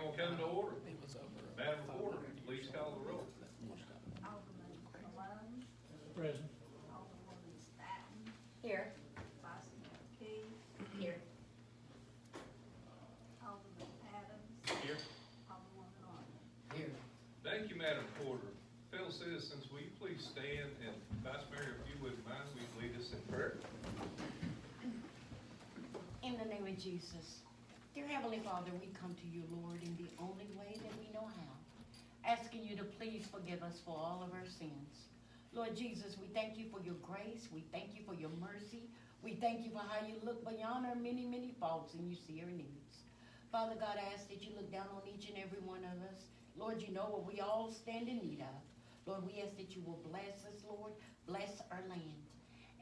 will come to order. Madam Recorder, please call the roll. Alderman Malone, Present. Alderwoman Stanton, Here. Vice Mayor Key, Here. Alderman Adams, Here. Alderwoman Arnold. Here. Thank you, Madam Recorder. Fellow citizens, will you please stand, and Vice Mayor, if you wouldn't mind, will you lead us in prayer? In the name of Jesus. Dear Heavenly Father, we come to you, Lord, in the only way that we know how, asking you to please forgive us for all of our sins. Lord Jesus, we thank you for your grace. We thank you for your mercy. We thank you for how you look beyond our many, many faults and you see our needs. Father God, I ask that you look down on each and every one of us. Lord, you know what we all stand in need of. Lord, we ask that you will bless us, Lord. Bless our land.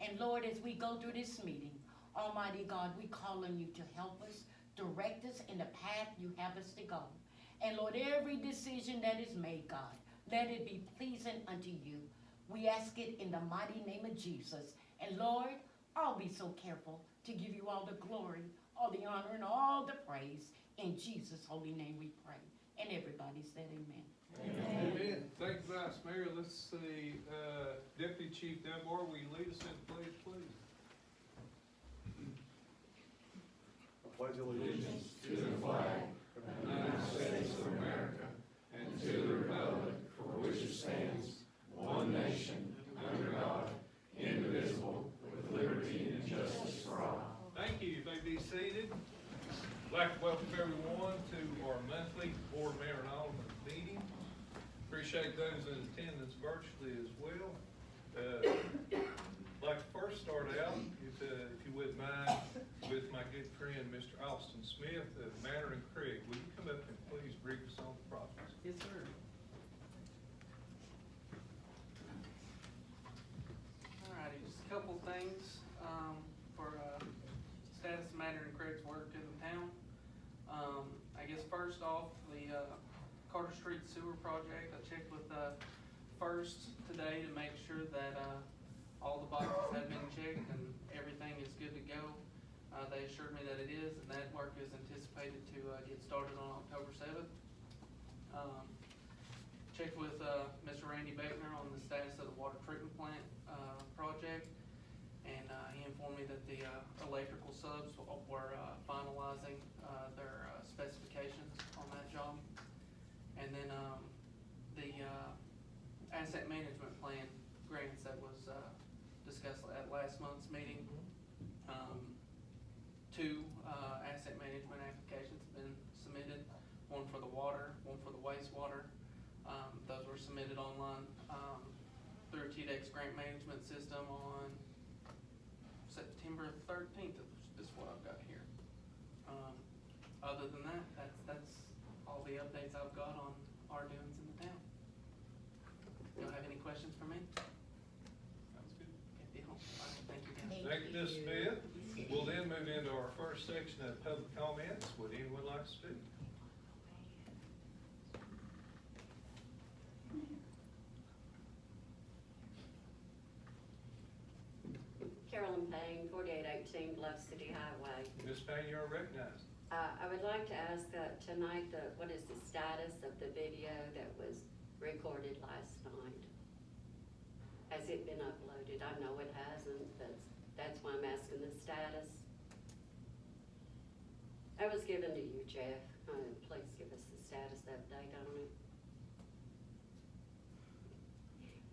And Lord, as we go through this meeting, Almighty God, we call on you to help us, direct us in the path you have us to go. And Lord, every decision that is made, God, let it be pleasing unto you. We ask it in the mighty name of Jesus. And Lord, I'll be so careful to give you all the glory, all the honor, and all the praise. In Jesus' holy name we pray. And everybody said amen. Amen. Thank you, Vice Mayor. Let's see, Deputy Chief Dunbar, will you lead us in the pledge, please? I pledge allegiance to the flag of the United States of America and to the republic for which it stands, one nation, under God, indivisible, with liberty and justice for all. Thank you. You may be seated. I'd like to welcome everyone to our monthly Board Mayor and Alderman meeting. Appreciate those in attendance virtually as well. I'd like to first start out, if you wouldn't mind, with my good friend, Mr. Austin Smith of Manor and Craig. Will you come up and please brief us on the process? Yes, sir. All righty, just a couple things for status of Manor and Craig's work in the town. I guess first off, the Carter Street Sewer Project, I checked with First today to make sure that all the boxes have been checked and everything is good to go. They assured me that it is, and that work is anticipated to get started on October 7th. Checked with Mr. Randy Beckner on the status of the water treatment plant project, and he informed me that the electrical subs were finalizing their specifications on that job. And then the asset management plan grants that was discussed at last month's meeting. Two asset management applications have been submitted, one for the water, one for the wastewater. Those were submitted online through TDEX grant management system on September 13th is what I've got here. Other than that, that's all the updates I've got on our doings in the town. Y'all have any questions for me? Sounds good. Okay, deal. All right, thank you guys. Thank you, Ms. Smith. We'll then move into our first section of public comments. Would anyone like to speak? Carolyn Payne, 4818 Bluff City Highway. Ms. Payne, you are recognized. I would like to ask tonight, what is the status of the video that was recorded last night? Has it been uploaded? I know it hasn't, but that's why I'm asking the status. That was given to you, Jeff. Please give us the status update on it.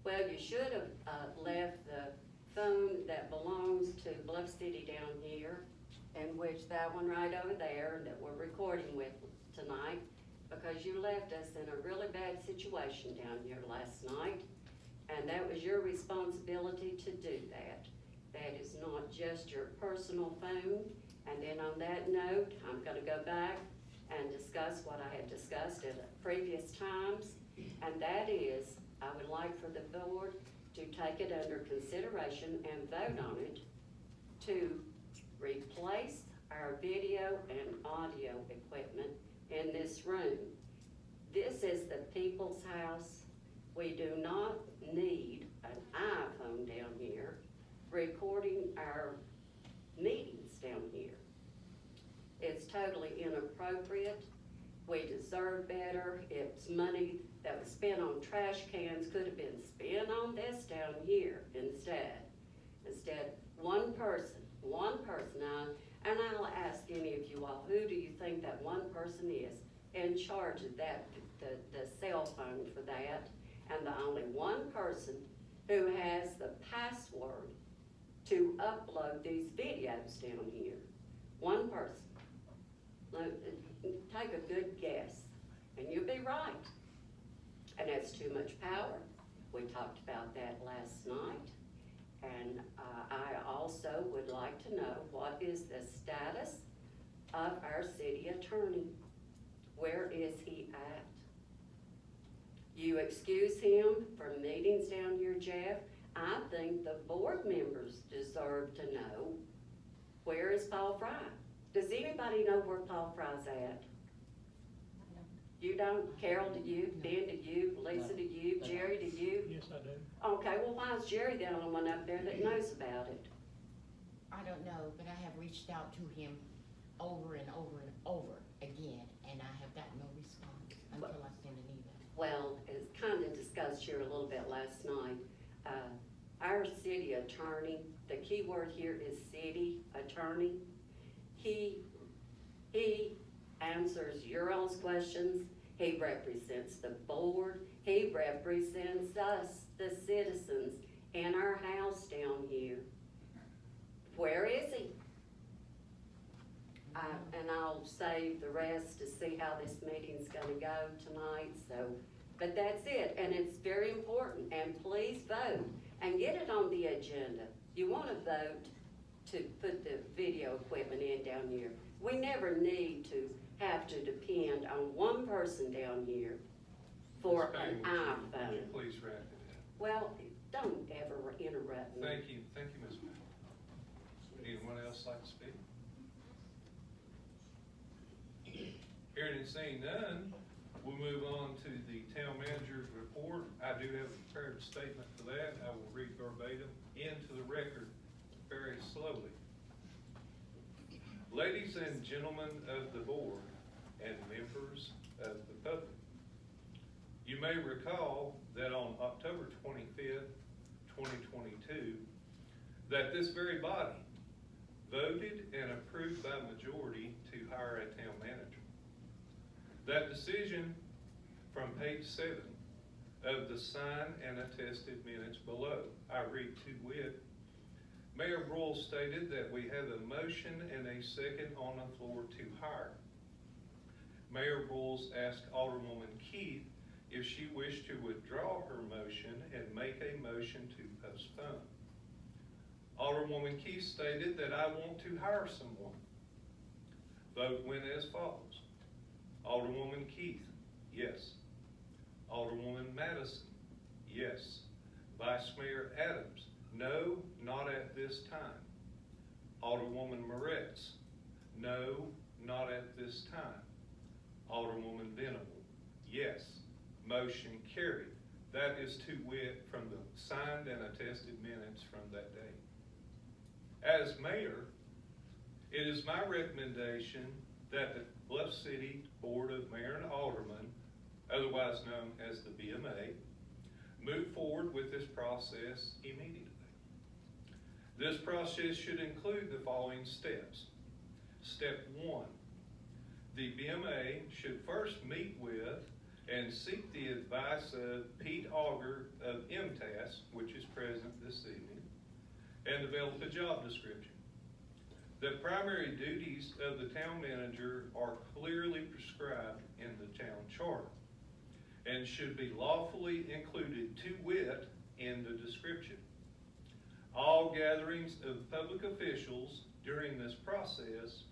Well, you should have left the phone that belongs to Bluff City down here, in which that one right over there that we're recording with tonight, because you left us in a really bad situation down here last night, and that was your responsibility to do that. That is not just your personal phone. And then on that note, I'm gonna go back and discuss what I had discussed at previous times, and that is, I would like for the board to take it under consideration and vote on it to replace our video and audio equipment in this room. This is the people's house. We do not need an iPhone down here recording our meetings down here. It's totally inappropriate. We deserve better. It's money that was spent on trash cans, could have been spent on this down here instead. Instead, one person, and I'll ask any of you all, who do you think that one person is in charge of that, the cell phone for that? And the only one person who has the password to upload these videos down here. One person. Take a good guess, and you'll be right. And that's too much power. We talked about that last night. And I also would like to know, what is the status of our city attorney? Where is he at? You excuse him from meetings down here, Jeff. I think the board members deserve to know, where is Paul Fry? Does anybody know where Paul Fry's at? You don't? Carol, do you? Ben, do you? Lisa, do you? Jerry, do you? Yes, I do. Okay, well, why is Jerry the only one up there that knows about it? I don't know, but I have reached out to him over and over and over again, and I have gotten no response until I send an email. Well, it's kind of discussed here a little bit last night. Our city attorney, the key word here is city attorney. He answers your all's questions. He represents the board. He represents us, the citizens, in our house down here. Where is he? And I'll save the rest to see how this meeting's gonna go tonight, but that's it, and it's very important, and please vote, and get it on the agenda. You wanna vote to put the video equipment in down here. We never need to have to depend on one person down here for Ms. an Payne, would iPhone. you please wrap it up? Well, don't ever interrupt me. Thank you, Ms. Payne. Would anyone else like to speak? Hearing and seeing none, we'll move on to the town manager's report. I do have a prepared statement for that. I will read verbatim into the record very slowly. Ladies and gentlemen of the board and members of the public, you may recall that on October 25th, 2022, that this very body voted and approved by majority to hire a town manager. That decision from page 7 of the signed and attested minutes below, I read to wit, Mayor Broyle stated that we have a motion and a second on the floor to hire. Mayor Broyle asked Alderwoman Keith if she wished to withdraw her motion and make a motion to postpone. Alderwoman Keith stated that I want to hire someone. Vote went as follows. Alderwoman Keith, yes. Alderwoman Madison, yes. Vice Mayor Adams, no, not at this time. Alderwoman Moretz, no, not at this time. Alderwoman Venable, yes. Motion carried. That is to wit from the signed and attested minutes from that day. As mayor, it is my recommendation that the Bluff City Board of Mayor and Aldermen, otherwise known as the BMA, move forward with this process immediately. This process should include the following steps. Step 1, the BMA should first meet with and seek the advice of Pete Auger of MTAS, which is present this evening, and develop a job description. The primary duties of the town manager are clearly prescribed in the town charter and should be lawfully included to wit in the description. All gatherings of public officials during this process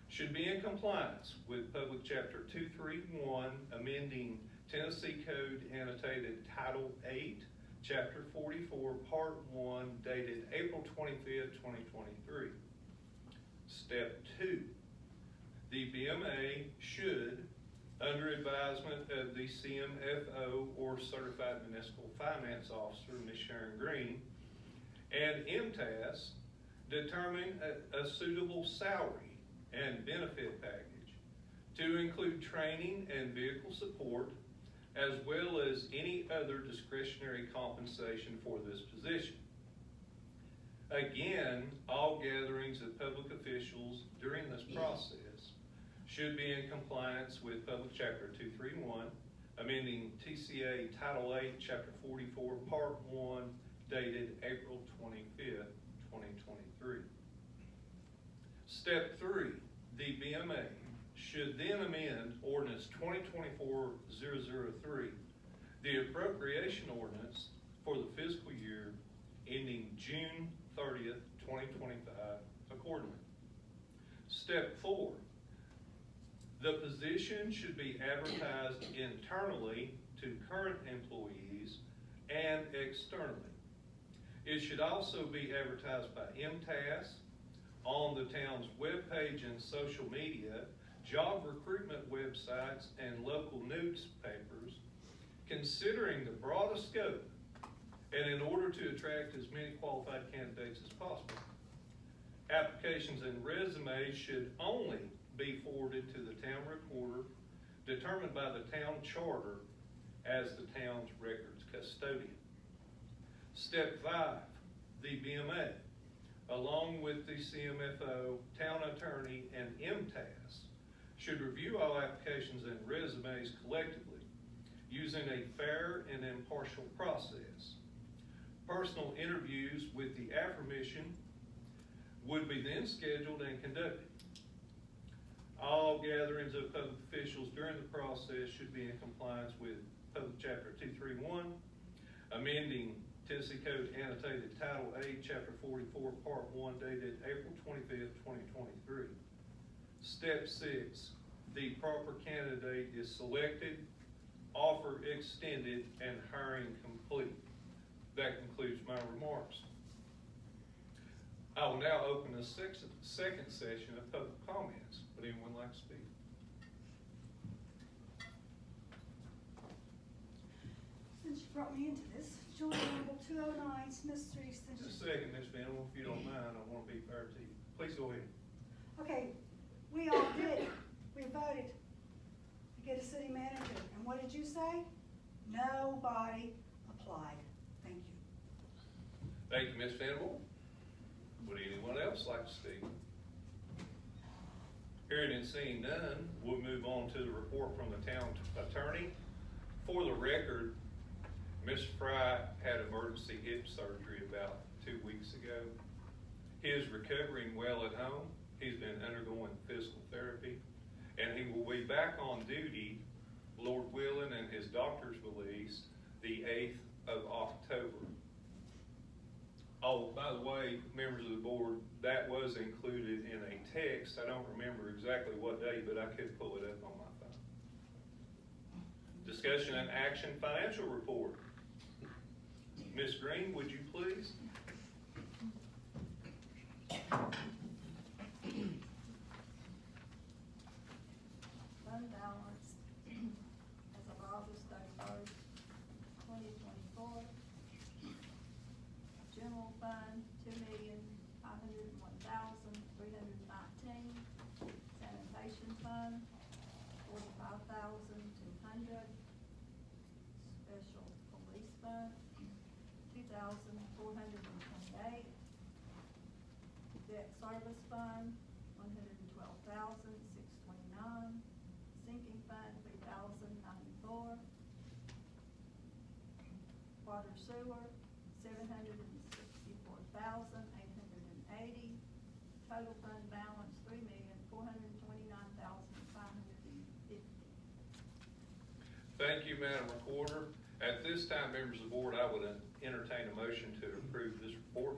should be in compliance with Public Chapter 231, amending Tennessee Code Annotated Title 8, Chapter 44, Part 1, dated April 25th, 2023. Step 2, the BMA should, under advisement of the CMFO or Certified Municipal Finance Officer, Ms. Sharon Green, and MTAS, determine a suitable salary and benefit package to include training and vehicle support, as well as any other discretionary compensation for this position. Again, all gatherings of public officials during this process should be in compliance with Public Chapter 231, amending TCA Title 8, Chapter 44, Part 1, dated April 25th, 2023. Step 3, the BMA should then amend Ordinance 2024-003, the appropriation ordinance for the fiscal year ending June 30th, 2025, accordingly. Step 4, the position should be advertised internally to current employees and externally. It should also be advertised by MTAS, on the town's webpage and social media, job recruitment websites, and local newspapers, considering the broadest scope and in order to attract as many qualified candidates as possible. Applications and resumes should only be forwarded to the town recorder, determined by the town charter as the town's records custodian. Step 5, the BMA, along with the CMFO, town attorney, and MTAS, should review all applications and resumes collectively using a fair and impartial process. Personal interviews with the aforementioned would be then scheduled and conducted. All gatherings of public officials during the process should be in compliance with Public Chapter 231, amending Tennessee Code Annotated Title 8, Chapter 44, Part 1, dated April 25th, 2023. Step 6, the proper candidate is selected, offer extended, and hiring complete. That concludes my remarks. I will now open the second session of public comments. Would anyone like to speak? Since you brought me into this, Joint Number 209, Smith Street, Just a Extension. second, Ms. Venable, if you don't mind, I want to be fair to you. Please go ahead. Okay, we all did it. We voted to get a city manager. And what did you say? Nobody applied. Thank you. Thank you, Ms. Venable. Would anyone else like to speak? Hearing and seeing none, we'll move on to the report from the town attorney. For the record, Mr. Fry had emergency hip surgery about 2 weeks ago. He is recovering well at home. He's been undergoing physical therapy, and he will be back on duty, Lord willing, and his doctor's release, the 8th of October. Oh, by the way, members of the board, that was included in a text. I don't remember exactly what day, but I could pull it up on my phone. Discussion and action financial report. Ms. Green, would you please? Fund balance as of August 31st, 2024. General fund, $2,501,319. Sanitation fund, $45,200. Special police fund, $2,428. Debt service fund, $112,629. Sinking fund, $3,094. Water sewer, $764,880. Total fund balance, $3,429,550. Thank you, Madam Recorder. At this time, members of the board, I would entertain a motion to approve this report.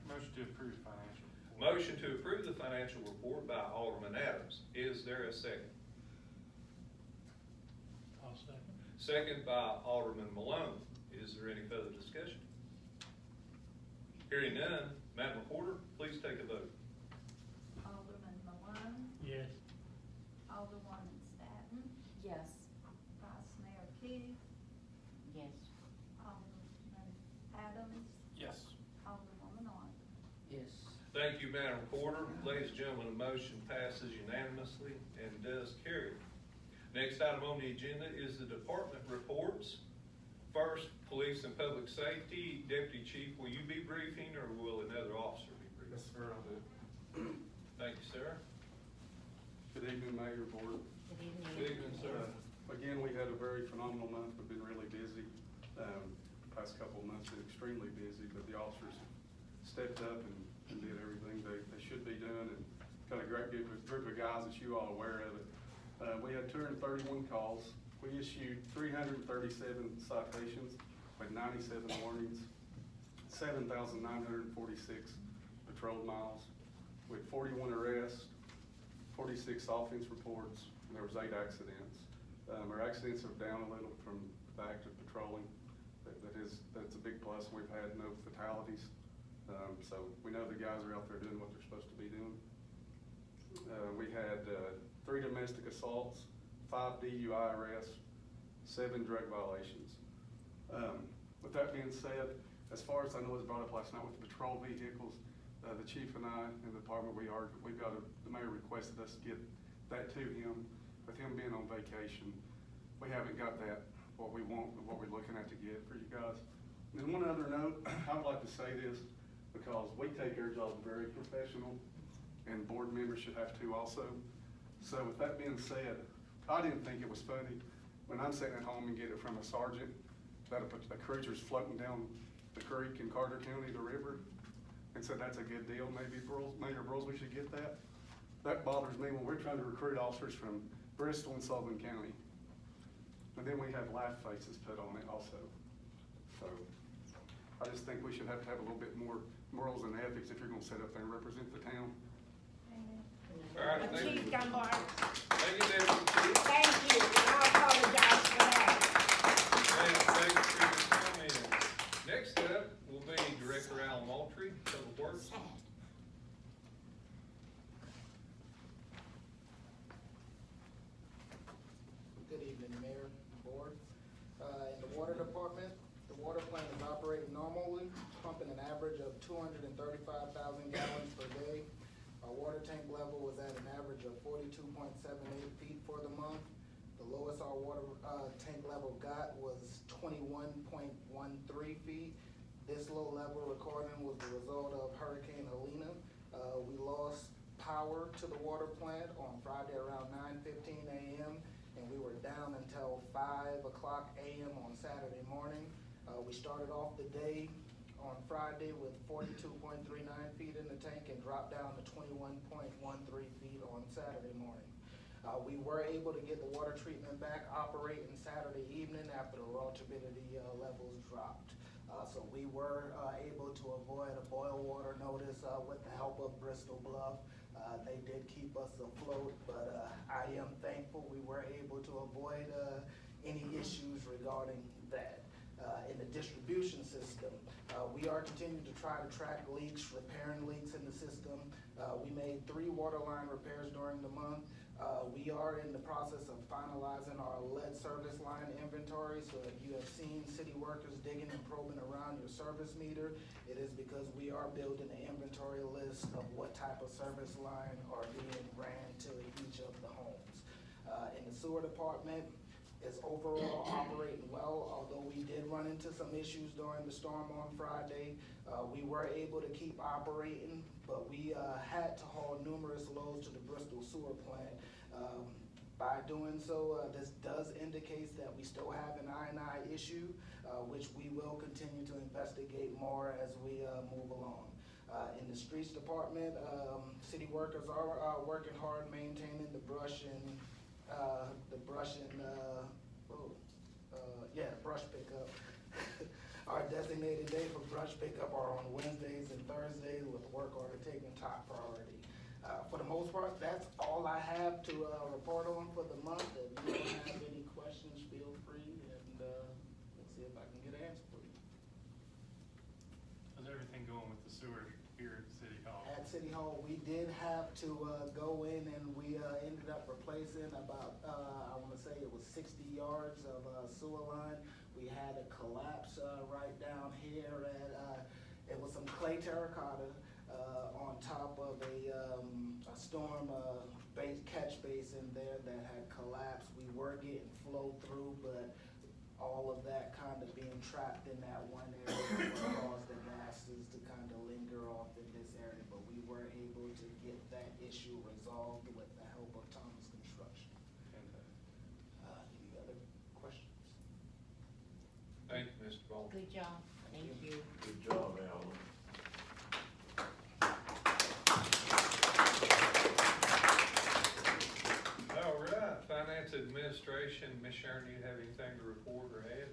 Motion to approve financial report. Motion to approve the financial report by Alderman Adams. Is there a second? I'll second. Second by Alderman Malone. Is there any further discussion? Hearing none, Madam Recorder, please take a vote. Alderman Malone, Yes. Alderwoman Staton, Yes. Vice Mayor Key, Yes. Alderman Adams, Yes. Alderwoman On. Yes. Thank Thank you, Madam Recorder. Ladies and gentlemen, the motion passes unanimously and does carry. Next item on the agenda is the department reports. First, Police and Public Safety. Deputy Chief, will you be briefing or will another officer be briefing? Yes, sir, I'll do. Thank you, sir. Good evening, Mayor, Board. Good evening. Good evening, sir. Again, we had a very phenomenal month. We've been really busy. Past couple of months, been extremely busy, but the officers stepped up and did everything they should be doing, and got a great group of guys that you all aware of it. We had 231 calls. We issued 337 citations with 97 warnings, 7,946 patrol miles, with 41 arrests, 46 offense reports, and there was 8 accidents. Our accidents are down a little from the active patrolling. That's a big plus. We've had no fatalities. So we know the guys are out there doing what they're supposed to be doing. We had 3 domestic assaults, 5 DUI arrests, 7 drug violations. With that being said, as far as I know, it was brought up last night with the patrol vehicles, the chief and I in the department, the mayor requested us to get that to him, with him being on vacation. We haven't got that, what we want, what we're looking at to get for you guys. And one other note, I would like to say this, because we take our jobs very professional, and board members should have to also. So with that being said, I didn't think it was funny when I'm sitting at home and get it from a sergeant that a cruiser's floating down the creek in Carter County, the river, and said that's a good deal, maybe Mayor Bros, we should get that. That bothers me when we're trying to recruit officers from Bristol and Sullivan County. And then we have laugh faces put on it also. So I just think we should have to have a little bit more morals and ethics if you're gonna sit up there and represent the town. All right, thank you. Chief Dunbar, Thank you, Deputy Chief. thank you. I apologize for that. Thank you for your comments. Next up will be Director Al Moultrie, Public Works. Good evening, Mayor, Board. In the water department, the water plant is operating normally, pumping an average of 235,000 gallons per day. Our water tank level was at an average of 42.78 feet for the month. The lowest our water tank level got was 21.13 feet. This low level recording was the result of Hurricane Helena. We lost power to the water plant on Friday around 9:15 a.m. and we were down until 5 o'clock a.m. on Saturday morning. We started off the day on Friday with 42.39 feet in the tank and dropped down to 21.13 feet on Saturday morning. We were able to get the water treatment back operating Saturday evening after the raw turbidity levels dropped. So we were able to avoid a boil water notice with the help of Bristol Bluff. They did keep us afloat, but I am thankful we were able to avoid any issues regarding that. In the distribution system, we are continuing to try to track leaks, repairing leaks in the system. We made 3 water line repairs during the month. We are in the process of finalizing our lead service line inventory, so if you have seen city workers digging and probing around your service meter, it is because we are building an inventory list of what type of service line are being ran to each of the homes. In the sewer department, is overall operating well, although we did run into some issues during the storm on Friday. We were able to keep operating, but we had to haul numerous loads to the Bristol sewer plant. By doing so, this does indicate that we still have an I&I issue, which we will continue to investigate more as we move along. In the streets department, city workers are working hard maintaining the brush pickup. Our designated day for brush pickup are on Wednesdays and Thursdays, with work order taking top priority. For the most part, that's all I have to report on for the month. If you don't have any questions, feel free, and we'll see if I can get an answer for you. How's everything going with the sewer here at City Hall? At City Hall, we did have to go in and we ended up replacing about, I want to say it was 60 yards of sewer line. We had a collapse right down here at, it was some clay terracotta. on top of a storm catch basin there that had collapsed. We were getting flow through, but all of that kind of being trapped in that one area caused the gases to kind of linger off in this area. But we were able to get that issue resolved with the help of Thomas Construction. Any other questions? Thank you, Mr. Bowles. Good job. Thank you. Good job, Alan. All right, Finance Administration, Ms. Sharon, you have anything to report or add?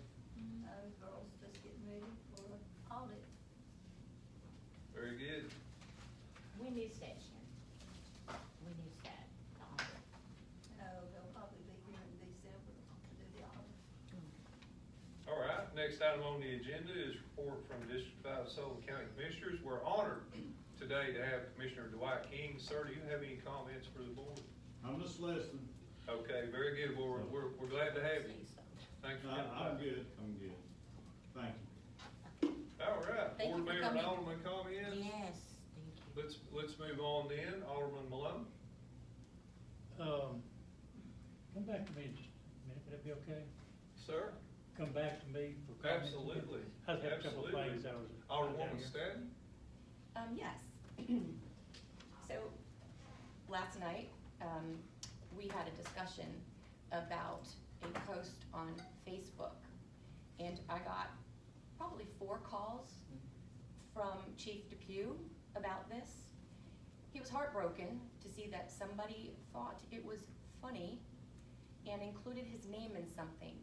No, girls just getting ready for audit. Very good. We need that, Sharon. We need that. the audit. No, they'll probably be here in December to do the audit. All right, next item on the agenda is report from District 5 Sullivan County Commissioners. We're honored today to have Commissioner Dwight King. Sir, do you have any comments for the board? I'm just listening. Okay, very good. Well, we're glad to have you. Say something. Thanks for coming by. I'm good. Thank you. All right, Thank you Board for Member and coming. Alderman comments? Yes, thank you. Let's move on then. Alderman Malone? Come back to me in just a minute, would that be okay? Sir? Come back to me for comments. Absolutely. I had a couple of Absolutely. things I was. Alderwoman Stanton? Yes. So, last night, we had a discussion about a post on Facebook. And I got probably 4 calls from Chief Depew about this. He was heartbroken to see that somebody thought it was funny and included his name in something.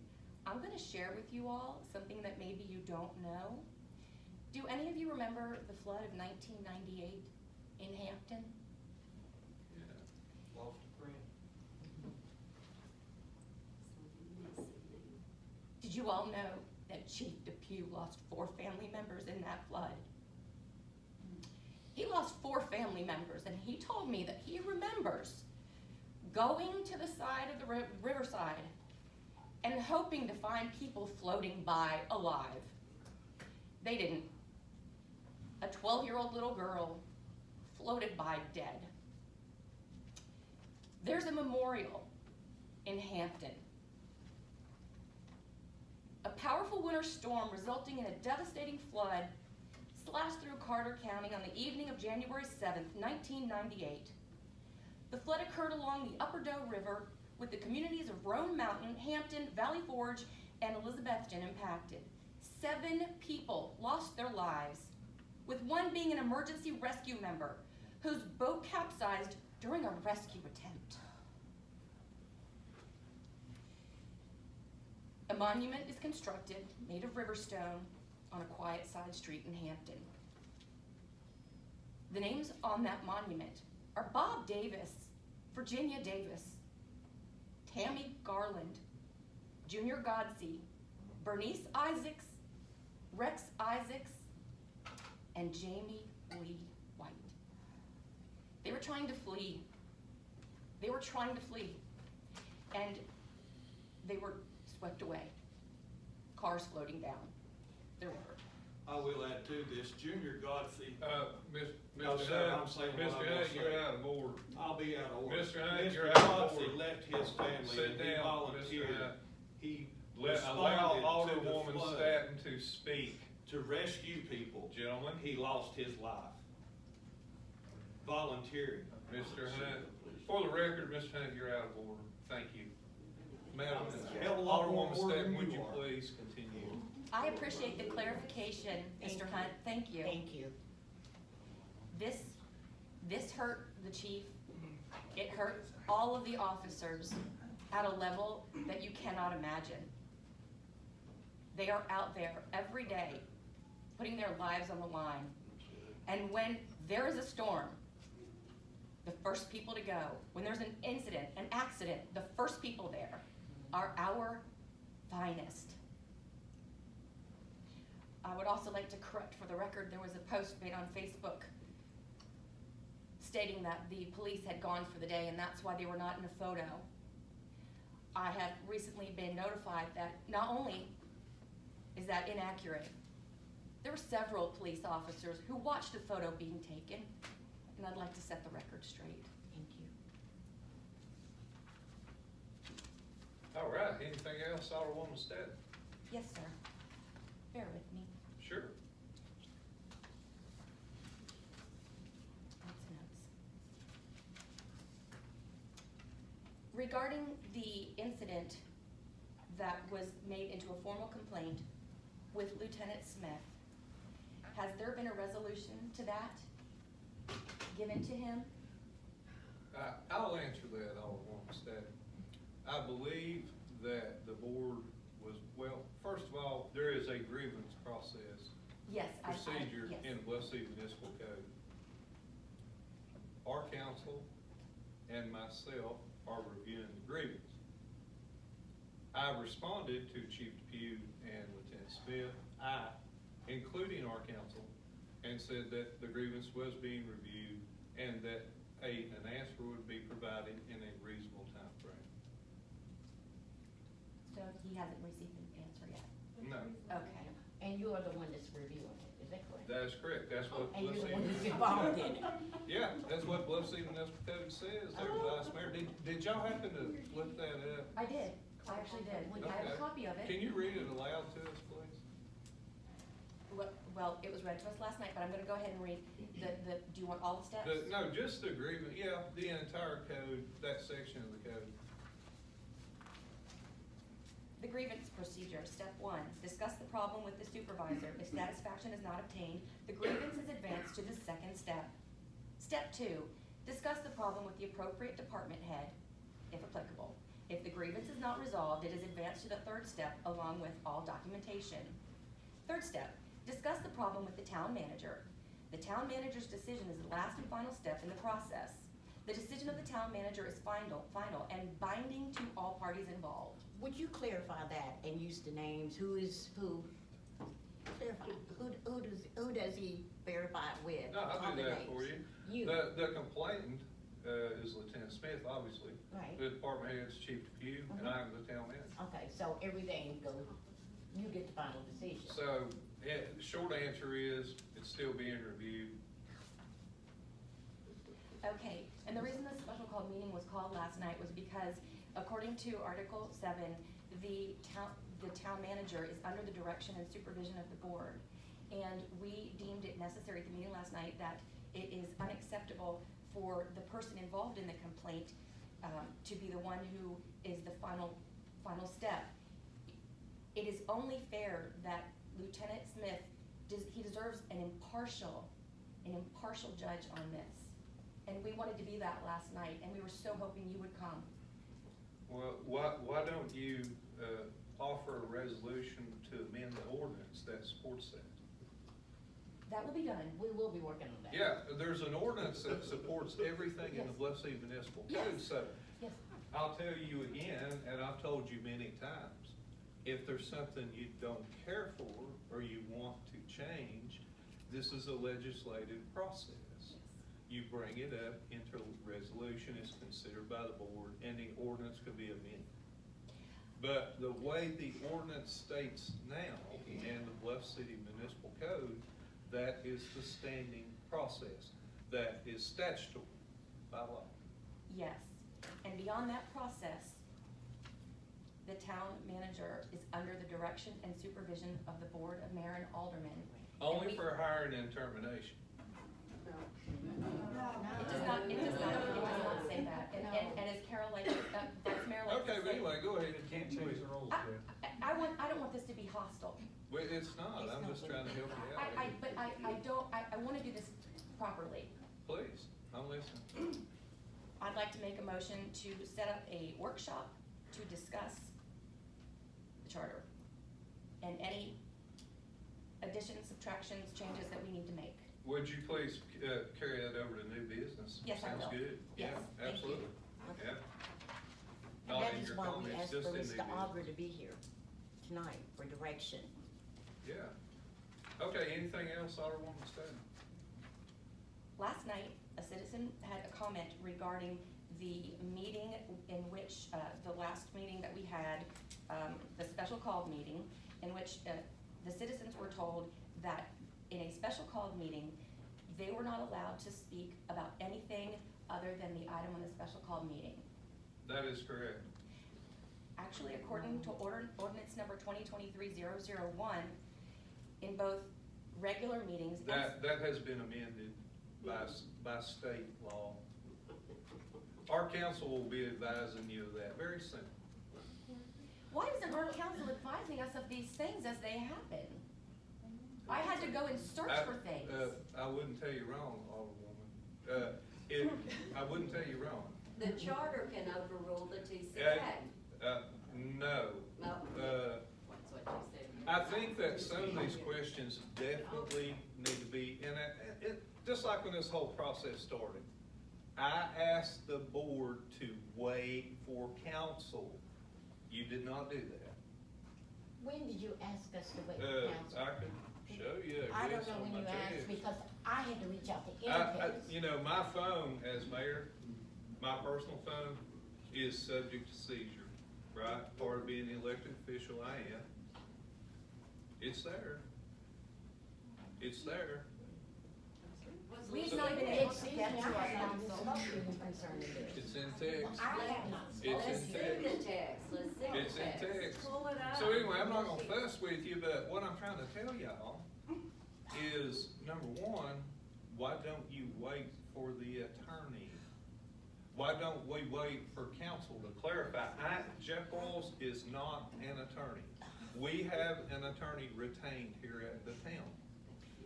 I'm gonna share with you all something that maybe you don't know. Do any of you remember the flood of 1998 in Hampton? Yeah. Lost a friend. Did you all know that Chief Depew lost 4 family members in that flood? He lost 4 family members, and he told me that he remembers going to the side of the riverside and hoping to find people floating by alive. They didn't. A 12-year-old little girl floated by dead. There's a memorial in Hampton. A powerful winter storm resulting in a devastating flood slashed through Carter County on the evening of January 7th, 1998. The flood occurred along the Upper Doe River with the communities of Roan Mountain, Hampton, Valley Forge, and Elizabethton impacted. 7 people lost their lives, with one being an emergency rescue member whose boat capsized during a rescue attempt. A monument is constructed, made of river stone, on a quiet side street in Hampton. The names on that monument are Bob Davis, Virginia Davis, Tammy Garland, Junior Godsey, Bernice Isaacs, Rex Isaacs, and Jamie Lee White. They were trying to flee. They were trying to flee. And they were swept away. Cars floating down the river. I will add to this, Junior Godfrey. No, Mr. sir, I'm Hunt, saying what I'm Mr. gonna Hunt, say. you're out of order. I'll be out of order. Mr. Hunt, you're Mr. out of Godfrey order. left his family Sit and he down, Mr. volunteered. Hunt. He Allow responded to Alderwoman the flood Stanton to speak. to rescue people. Gentlemen. He lost his life. Volunteering. Mr. Hunt, for the record, Mr. Hunt, you're out of order. Thank you. Madam, I'm a hell of a lot more Alderwoman order Stanton, than would you you are. please continue? I appreciate the clarification, Mr. Hunt. Thank you. Thank you. This hurt the chief. It hurt all of the officers at a level that you cannot imagine. They are out there every day, putting their lives on the line. And when there is a storm, the first people to go, when there's an incident, an accident, the first people there are our finest. I would also like to correct for the record, there was a post made on Facebook stating that the police had gone for the day and that's why they were not in a photo. I have recently been notified that not only is that inaccurate, There were several police officers who watched a photo being taken, and I'd like to set the record straight. Thank you. All right, anything else, Alderwoman Stetton? Yes, sir. Bear with me. Sure. Lots of notes. Regarding the incident that was made into a formal complaint with Lieutenant Smith, has there been a resolution to that given to him? I'll answer that, Alderwoman Stetton. I believe that the board was, well, first of all, there is a grievance process Yes, procedure yes. in the Bluff City Municipal Code. Our council and myself are reviewing the grievance. I responded to Chief Depew and Lieutenant Smith, including our council, and said that the grievance was being reviewed and that an answer would be provided in a reasonable time frame. So he hasn't received an answer yet? No, Okay. And you are the one that's reviewing it, is that correct? that is correct. That's what And Bluff you're the one who's City. involved in it? Yeah, that's what Bluff City Municipal Code says there, Vice Mayor. Did y'all happen to look that up? I did. I actually did. I have a Okay. copy of it. Can you read it aloud to us, please? Well, it was read to us last night, but I'm gonna go ahead and read do you want all the steps? No, just the agreement, yeah, the entire code, that section of the code. The grievance procedure, step 1, discuss the problem with the supervisor. If satisfaction is not obtained, the grievance is advanced to the second step. Step 2, discuss the problem with the appropriate department head, if applicable. If the grievance is not resolved, it is advanced to the third step along with all documentation. Third step, discuss the problem with the town manager. The town manager's decision is the last and final step in the process. The decision of the town manager is final and binding to all parties involved. Would you clarify that and use the names, who is who? Clarify, who does he verify it with? No, I'll Call do the that names. for you. You, The complainant is Lieutenant Smith, obviously. right, The department head is Chief Depew, and Mhm. I'm the town manager. okay, so everything goes, you get the final decision. So, the short answer is, it's still being reviewed. Okay, and the reason this special called meeting was called last night was because according to Article 7, the town manager is under the direction and supervision of the board. And we deemed it necessary at the meeting last night that it is unacceptable for the person involved in the complaint to be the one who is the final step. It is only fair that Lieutenant Smith, he deserves an impartial judge on this. And we wanted to be that last night, and we were so hoping you would come. Well, why don't you offer a resolution to amend the ordinance that supports that? That will be done. We will be working on that. Yeah, there's an ordinance that supports everything in the Yes. Bluff City Municipal Code, Yes. so Yes. I'll tell you again, and I've told you many times, if there's something you don't care for or you want to change, this is a legislative process. You bring it up into resolution, it's considered by the board, and the ordinance could be amended. But the way the ordinance states now in the Bluff City Municipal Code, that is the standing process. That is statutory by law. Yes. And beyond that process, the town manager is under the direction and supervision of the board of mayor and aldermen. Only for hiring and termination. It does not say that. And as Carol likes, Vice Mayor likes to Okay, but say, anyway, go ahead. Can't change the rules, Jeff. I don't want this to be hostile. Well, it's not, I'm just trying to help you out. But I wanna do this properly. Please, I'm listening. I'd like to make a motion to set up a workshop to discuss the charter and any additions, subtractions, changes that we need to make. Would you please carry that over to new business? Yes, I will. Sounds good. Yes, Yeah, thank you. absolutely. Yeah. And Not that in is your why we comments, asked just for in new Mr. business. Auger to be here tonight for direction. Yeah. Okay, anything else, Alderwoman Stetton? Last night, a citizen had a comment regarding the meeting in which, the last meeting that we had, the special called meeting, in which the citizens were told that in a special called meeting, they were not allowed to speak about anything other than the item on the special called meeting. That is correct. Actually, according to ordinance number 2023-001, in both regular meetings. That has been amended by state law. Our council will be advising you of that very soon. Why isn't our council advising us of these things as they happen? I had to go and search for things. I wouldn't tell you wrong, Alderwoman. I wouldn't tell you wrong. The charter can overrule the TC Uh, Act. No. No. Uh, That's what you said. I think that some of these questions definitely need to be, and just like when this whole process started, I asked the board to wait for council. You did not do that. When did you ask us to wait for council? I can show you. I don't yes, know on when my you asked, text. because I had to reach out to Interface. You know, my phone as mayor, my personal phone is subject to seizure, right? Part of being the elected official I am. It's there. It's there. We've not been able to get to our council concerning this. It's in text. I have not. It's Let's in see text. the text, let's see the It's in text. Pull it out. So anyway, I'm not gonna fuss with you, but what I'm trying to tell y'all is, number one, why don't you wait for the attorney? Why don't we wait for council to clarify? Jeff Boyles is not an attorney. We have an attorney retained here at the town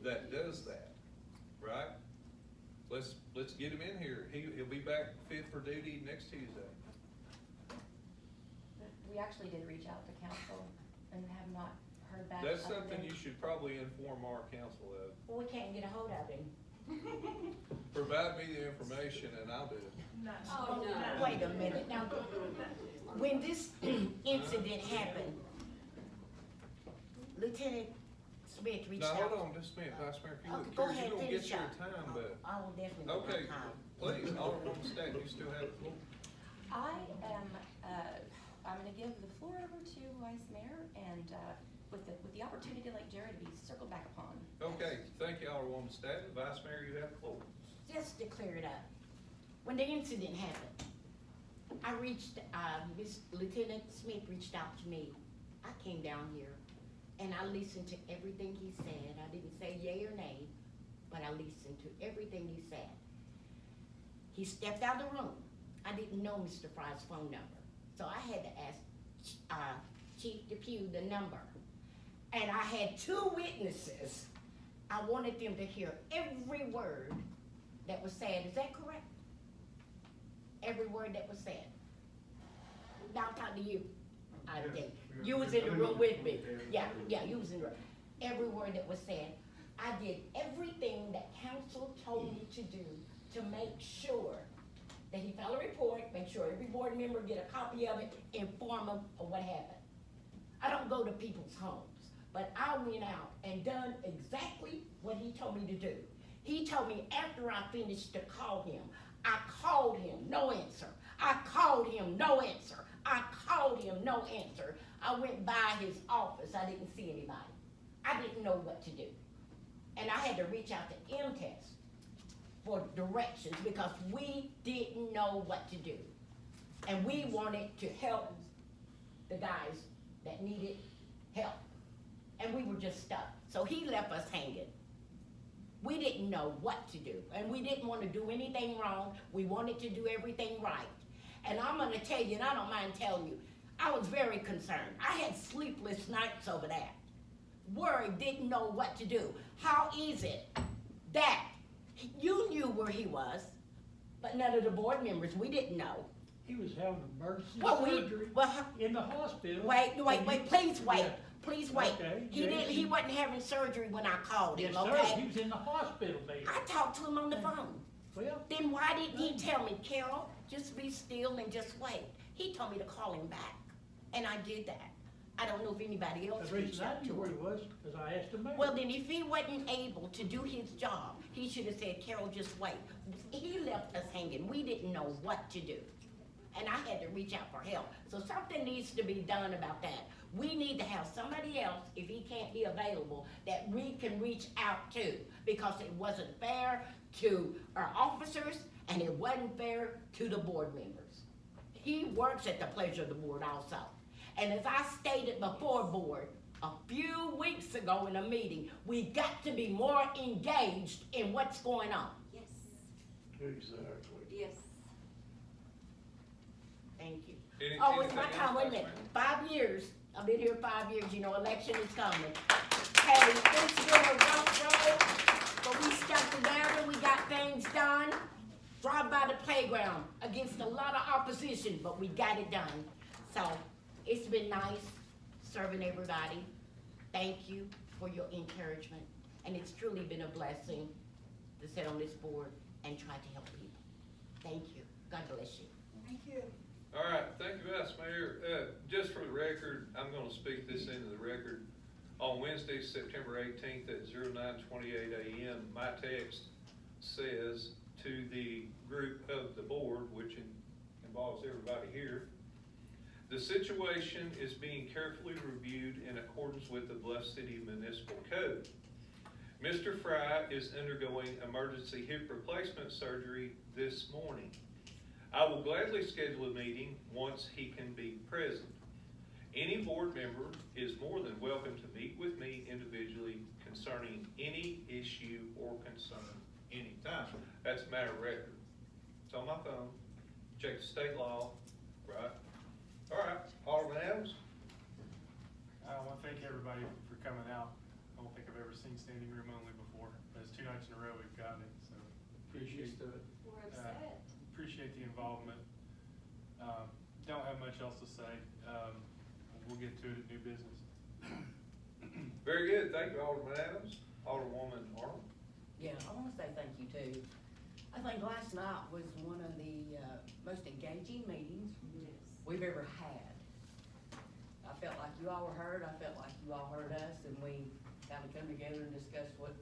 that does that, right? Let's get him in here. He'll be back fit for duty next Tuesday. We actually did reach out to council and have not heard back. That's other something than- you should probably inform our council of. Well, we can't get a hold of him. Provide me the information and I'll do it. Oh, no. Wait a minute, now, when this incident happened, Lieutenant Smith reached Now, out. hold on just a minute, Vice Mayor, if you Okay, look go curious, ahead, you're gonna finish get your up. time, but, I will definitely get okay, my time. please, Alderman Stack, you still have the floor. I am, I'm gonna give the floor over to Vice Mayor and, with the opportunity like Jared to be circled back upon. Okay, thank you, Alderwoman Stack. Vice Mayor, you have the floor. Just to clear it up, when the incident happened, I reached, Lieutenant Smith reached out to me. I came down here and I listened to everything he said. I didn't say yay or nay, but I listened to everything he said. He stepped out of the room. I didn't know Mr. Fry's phone number, so I had to ask, Chief Depew the number. And I had 2 witnesses. I wanted them to hear every word that was said. Is that correct? Every word that was said. Now I'm talking to you. I think you was in the room with me. Yeah, you was in the room. Every word that was said. I did everything that council told me to do to make sure that he filed a report, make sure every board member get a copy of it, inform them of what happened. I don't go to people's homes, but I went out and done exactly what he told me to do. He told me after I finished to call him, I called him, no answer. I called him, no answer. I called him, no answer. I went by his office, I didn't see anybody. I didn't know what to do. And I had to reach out to M-Test for directions because we didn't know what to do. And we wanted to help the guys that needed help. And we were just stuck. So he left us hanging. We didn't know what to do. And we didn't want to do anything wrong. We wanted to do everything right. And I'm gonna tell you, and I don't mind telling you, I was very concerned. I had sleepless nights over that. Worried, didn't know what to do. How is it that you knew where he was, but none of the board members, we didn't know? He was having emergency Well, surgery in the hospital. Wait, please wait. Yeah. Please wait. Okay, He wasn't having surgery when I called him, Yes, sir, okay? he was in the hospital, baby. I talked to him on the phone. Well, Then why didn't he tell me, Carol, just be still and just wait? He told me to call him back, and I did that. I don't know if anybody else the reached reason out I knew to where he him. was, because I asked him. Well, then if he wasn't able to do his job, he should have said, Carol, just wait. He left us hanging. We didn't know what to do. And I had to reach out for help. So something needs to be done about that. We need to have somebody else, if he can't be available, that we can reach out to, because it wasn't fair to our officers, and it wasn't fair to the board members. He works at the pleasure of the board also. And as I stated before, board, a few weeks ago in a meeting, we got to be more engaged in what's going on. Yes, Exactly. yes. Thank you. Any- Oh, it's my anything time, else, wait a minute, Vice 5 years, I've been here 5 years, you know, election is coming. Hey, it's been a rough road, but we stuck together, we got things done. Drive by the playground against a lot of opposition, but we got it done. So, it's been nice serving everybody. Thank you for your encouragement, and it's truly been a blessing to sit on this board and try to help people. Thank you, God bless you. Thank you. All right, thank you, Vice Mayor. Just for the record, I'm gonna speak this into the record. On Wednesday, September 18th at 09:28 a.m., my text says to the group of the board, which involves everybody here, the situation is being carefully reviewed in accordance with the Bluff City Municipal Code. Mr. Fry is undergoing emergency hip replacement surgery this morning. I will gladly schedule a meeting once he can be present. Any board member is more than welcome to meet with me individually concerning any issue or concern anytime. That's a matter of record. It's on my phone. Check the state law, right? All right, Alderman Adams? I want to thank everybody for coming out. I don't think I've ever seen standing room only before, but it's 2 nights in a row we've gotten it, so appreciate Used to it. We're upset. appreciate the involvement. Don't have much else to say. We'll get to it at new business. Very good, thank you, Alderman Adams. Alderwoman Arnold? Yeah, I want to say thank you too. I think last night was one of the most engaging meetings we've ever had. I felt like you all were heard, I felt like you all heard us, and we kind of come together and discussed what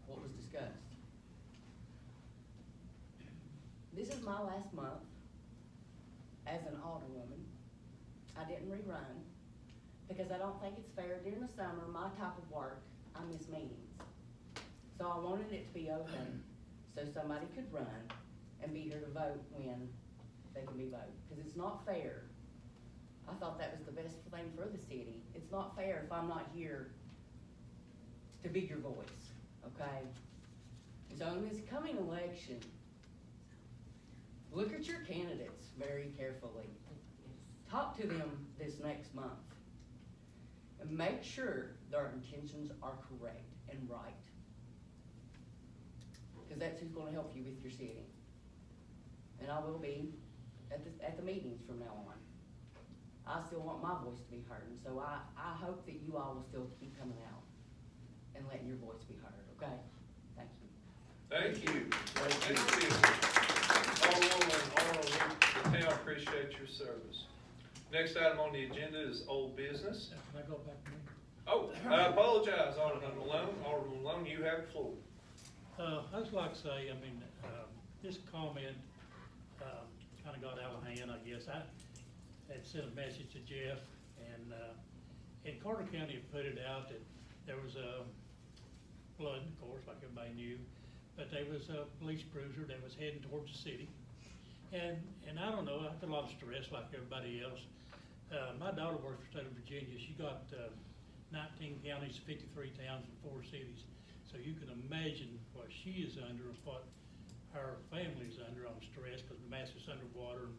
was discussed. This is my last month as an alderwoman. I didn't rerun because I don't think it's fair during the summer, my type of work, I miss meetings. So I wanted it to be open so somebody could run and be here to vote when they can be voted. Because it's not fair. I thought that was the best thing for the city. It's not fair if I'm not here to be your voice, okay? And so in this coming election, look at your candidates very carefully. Talk to them this next month. And make sure their intentions are correct and right. Because that's who's gonna help you with your city. And I will be at the meetings from now on. I still want my voice to be heard, and so I hope that you all will still keep coming out and letting your voice be heard, okay? Thank you. Thank you. Thank you. Alderwoman Arnold, the town appreciates your service. Next item on the agenda is old business. Can I go back to me? Oh, I apologize, Alderman Malone. Alderman Malone, you have the floor. I just like to say, this comment, kinda got out of hand, I guess. I had sent a message to Jeff, and Carter County had put it out that there was a flood, of course, like everybody knew, but there was a police cruiser that was heading towards the city. And I don't know, I had a lot of stress like everybody else. My daughter works for the state of Virginia. She got 19 counties, 53 towns, and 4 cities. So you can imagine what she is under and what her family's under on stress, because Damascus is underwater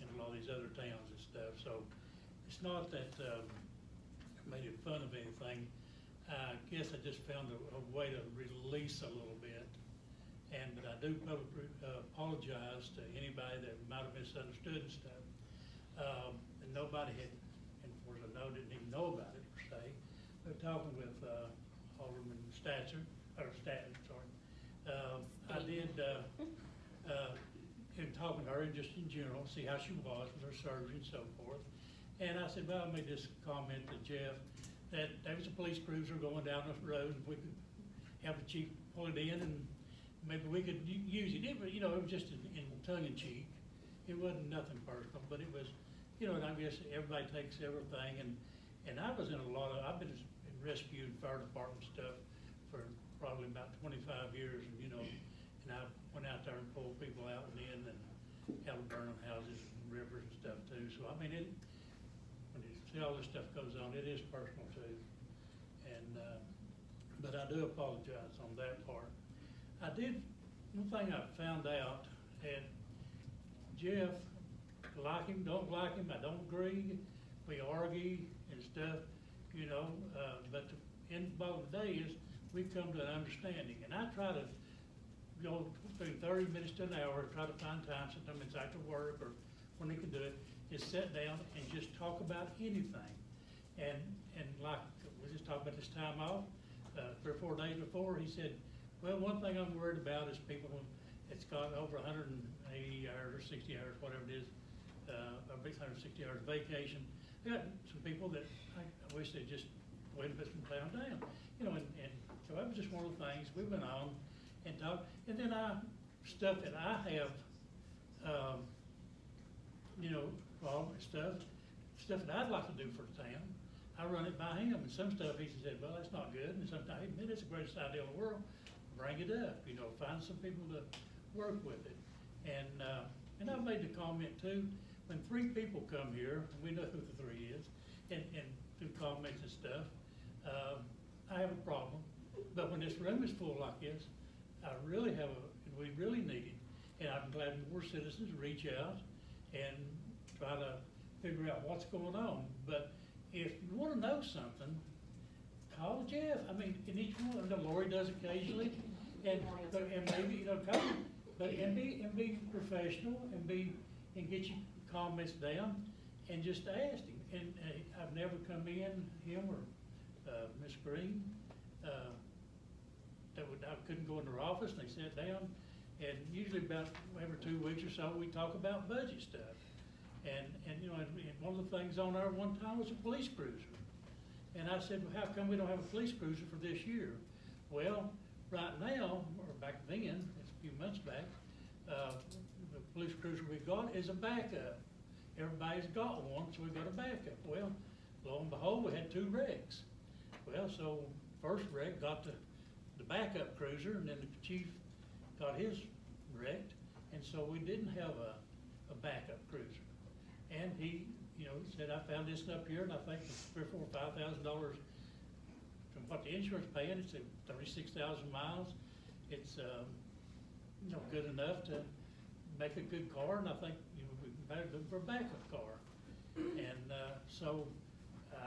and a lot of these other towns and stuff. So it's not that I made it fun of anything. I guess I just found a way to release a little bit. But I do publicly apologize to anybody that might have misunderstood and stuff. And nobody had, and of course I didn't even know about it per se, but talking with Alderman Statten, sorry. I did, in talking to her, just in general, see how she was with her surgery and so forth. And I said, well, I made this comment to Jeff that there was a police cruiser going down the road, and we could have the chief pull it in, and maybe we could use it. It was, it was just in tongue in cheek. It wasn't nothing personal, but it was, and I guess everybody takes everything, and And I was in a lot of, I've been in rescue and fire department stuff for probably about 25 years, and you know, and I went out there and pulled people out and in and helped burning houses and rivers and stuff too. So I mean, when you see all this stuff goes on, it is personal too. And, but I do apologize on that part. One thing I found out, and Jeff, like him, don't like him, I don't agree, we argue and stuff, you know, but the end of the day is, we come to an understanding, and I try to go through 30 minutes to an hour, try to find time, sometimes it's after work or when they can do it, is sit down and just talk about anything. And like, we just talked about this time off, 3 or 4 days before, he said, well, one thing I'm worried about is people, it's got over 180 hours or 60 hours, whatever it is, or 160 hours vacation. I got some people that I wish they'd just go ahead and put some time down. You know, and so that was just one of the things, we went on and talked, and then stuff that I have, you know, all stuff that I'd like to do for the town, I run it by him, and some stuff he said, well, that's not good, and sometimes, hey, man, it's the greatest idea in the world, bring it up, you know, find some people to work with it. And I've made the comment too, when 3 people come here, and we know who the 3 is, and do comments and stuff, I have a problem. But when this room is full like this, I really have we really need it. And I'm glad more citizens reach out and try to figure out what's going on. But if you want to know something, call Jeff. I mean, in each one, I know Lori does occasionally, and maybe, you know, call him, but and be professional and get your comments down and just ask him. And I've never come in, him or Miss Green, I couldn't go in their office, and they sat down, and usually about every 2 weeks or so, we talk about budget stuff. And you know, and one of the things on there one time was a police cruiser. And I said, well, how come we don't have a police cruiser for this year? Well, right now, or back then, it's a few months back, the police cruiser we got is a backup. Everybody's got one, so we got a backup. Well, lo and behold, we had 2 wrecks. Well, so first wreck got the backup cruiser, and then the chief got his wrecked, and so we didn't have a backup cruiser. And he, you know, said, I found this up here, and I think it's $3,000 or $4,000 from what the insurance paying. It's 36,000 miles. It's you know, good enough to make a good car, and I think, you know, we better look for a backup car. And so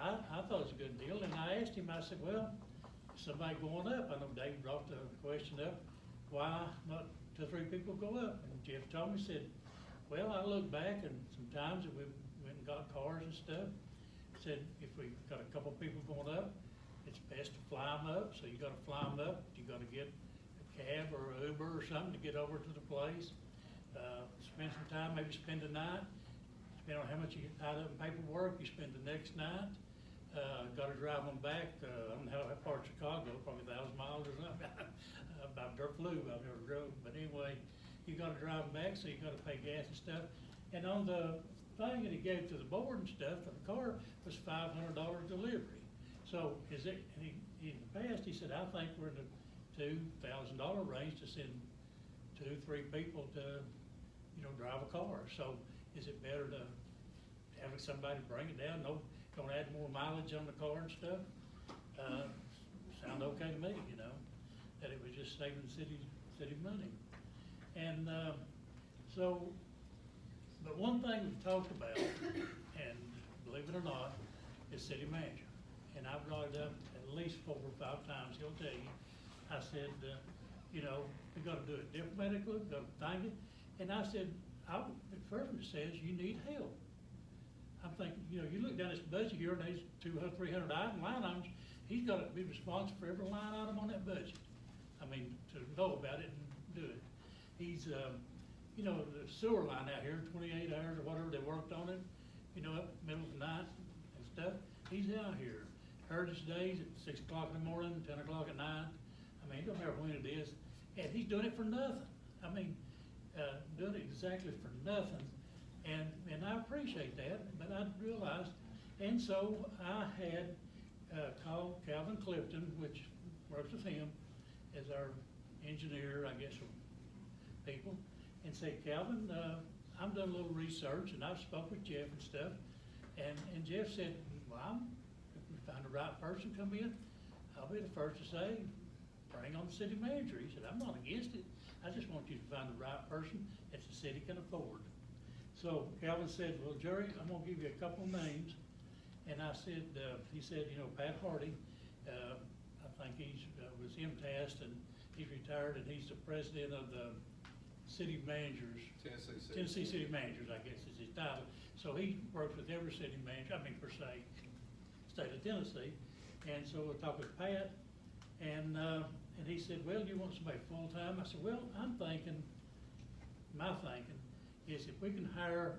I thought it was a good deal, and I asked him, I said, well, somebody going up, I know Dave brought the question up, why not 2 or 3 people go up? And Jeff told me, said, well, I look back, and sometimes we went and got cars and stuff, said if we got a couple people going up, it's best to fly them up, so you gotta fly them up, you gotta get a cab or an Uber or something to get over to the place, spend some time, maybe spend the night, depending on how much you get tied up in paperwork, you spend the next night. Gotta drive them back, I don't know how far Chicago, probably 1,000 miles or something. I've never flew, I've never drove, but anyway, you gotta drive them back, so you gotta pay gas and stuff. And on the thing that he gave to the board and stuff for the car was $500 delivery. So in the past, he said, I think we're in the $2,000 range to send 2, 3 people to, you know, drive a car. So is it better to have somebody bring it down? No, don't add more mileage on the car and stuff. Sound okay to me, you know, that it was just saving the city money. And but one thing we've talked about, and believe it or not, is city manager. And I brought it up at least 4 or 5 times. He'll tell you. I said, you know, we got to do it diplomatically, we got to thank it. And I said, the first one says you need help. I'm thinking, you know, you look down this budget here, and there's 200, 300 line items. He's got to be responsible for every line item on that budget. I mean, to know about it and do it. He's, you know, the sewer line out here, 28 hours or whatever they worked on it, you know, up middle of the night and stuff. He's out here. Heritage days at 6 o'clock in the morning, 10 o'clock at night. I mean, it don't matter when it is. And he's doing it for nothing. I mean, doing it exactly for nothing. And I appreciate that, but I realized And so I had called Calvin Clifton, which works with him as our engineer, I guess, people, and said, Calvin, I'm doing a little research, and I've spoke with Jeff and stuff, and Jeff said, well, if we find the right person come in, I'll be the first to say, bring on the city manager. He said, I'm not against it. I just want you to find the right person that the city can afford. So Calvin said, well, Jerry, I'm gonna give you a couple of names. And I said, he said, you know, Pat Hardy, I think he's, was MTASed and he's retired and he's the president of the city managers. Tennessee City Managers, I guess is his title. So he works with every city manager, I mean, per se, state of Tennessee. And so I talked with Pat and he said, well, you want somebody full-time? I said, well, I'm thinking, my thinking is if we can hire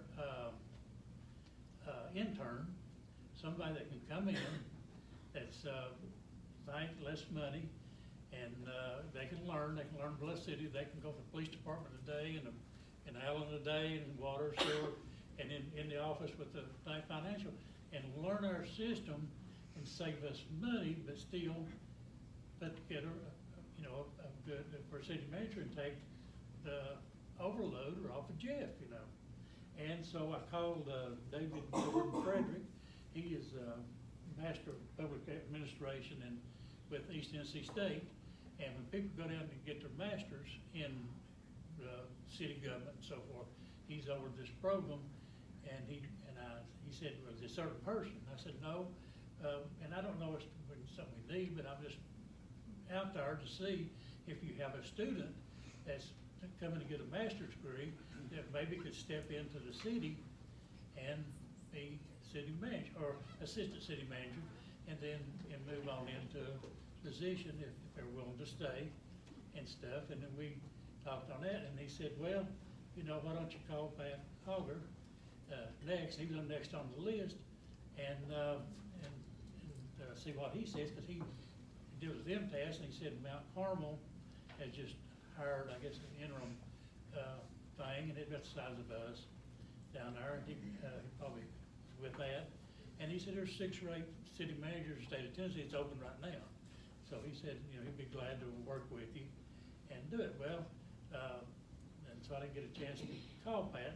intern, somebody that can come in, that's think less money, and they can learn Bluff City, they can go to the police department a day, and Allen a day, and water, sewer, and in the office with the financial, and learn our system and save us money, but still put together, you know, a good, for a city manager and take the overload off of Jeff, you know. And so I called David Gordon Frederick. He is Master of Public Administration and with East Tennessee State. And when people go down and get their masters in city government and so forth, he's over this program. And he said, well, is it a certain person? I said, no. And I don't know if it's something we need, but I'm just out there to see if you have a student that's coming to get a master's degree that maybe could step into the city and be city manager or assistant city manager, and then move on into a position if they're willing to stay and stuff. And then we talked on that, and he said, well, you know, why don't you call Pat Hogger next? He was next on the list, and see what he says, because he did with MTAS, and he said Mount Carmel has just hired, I guess, an interim thing, and it's about the size of us down there, and he probably with that. And he said there's 6 or 8 city managers in the state of Tennessee. It's open right now. So he said, you know, he'd be glad to work with you and do it. Well, and so I didn't get a chance to call Mr.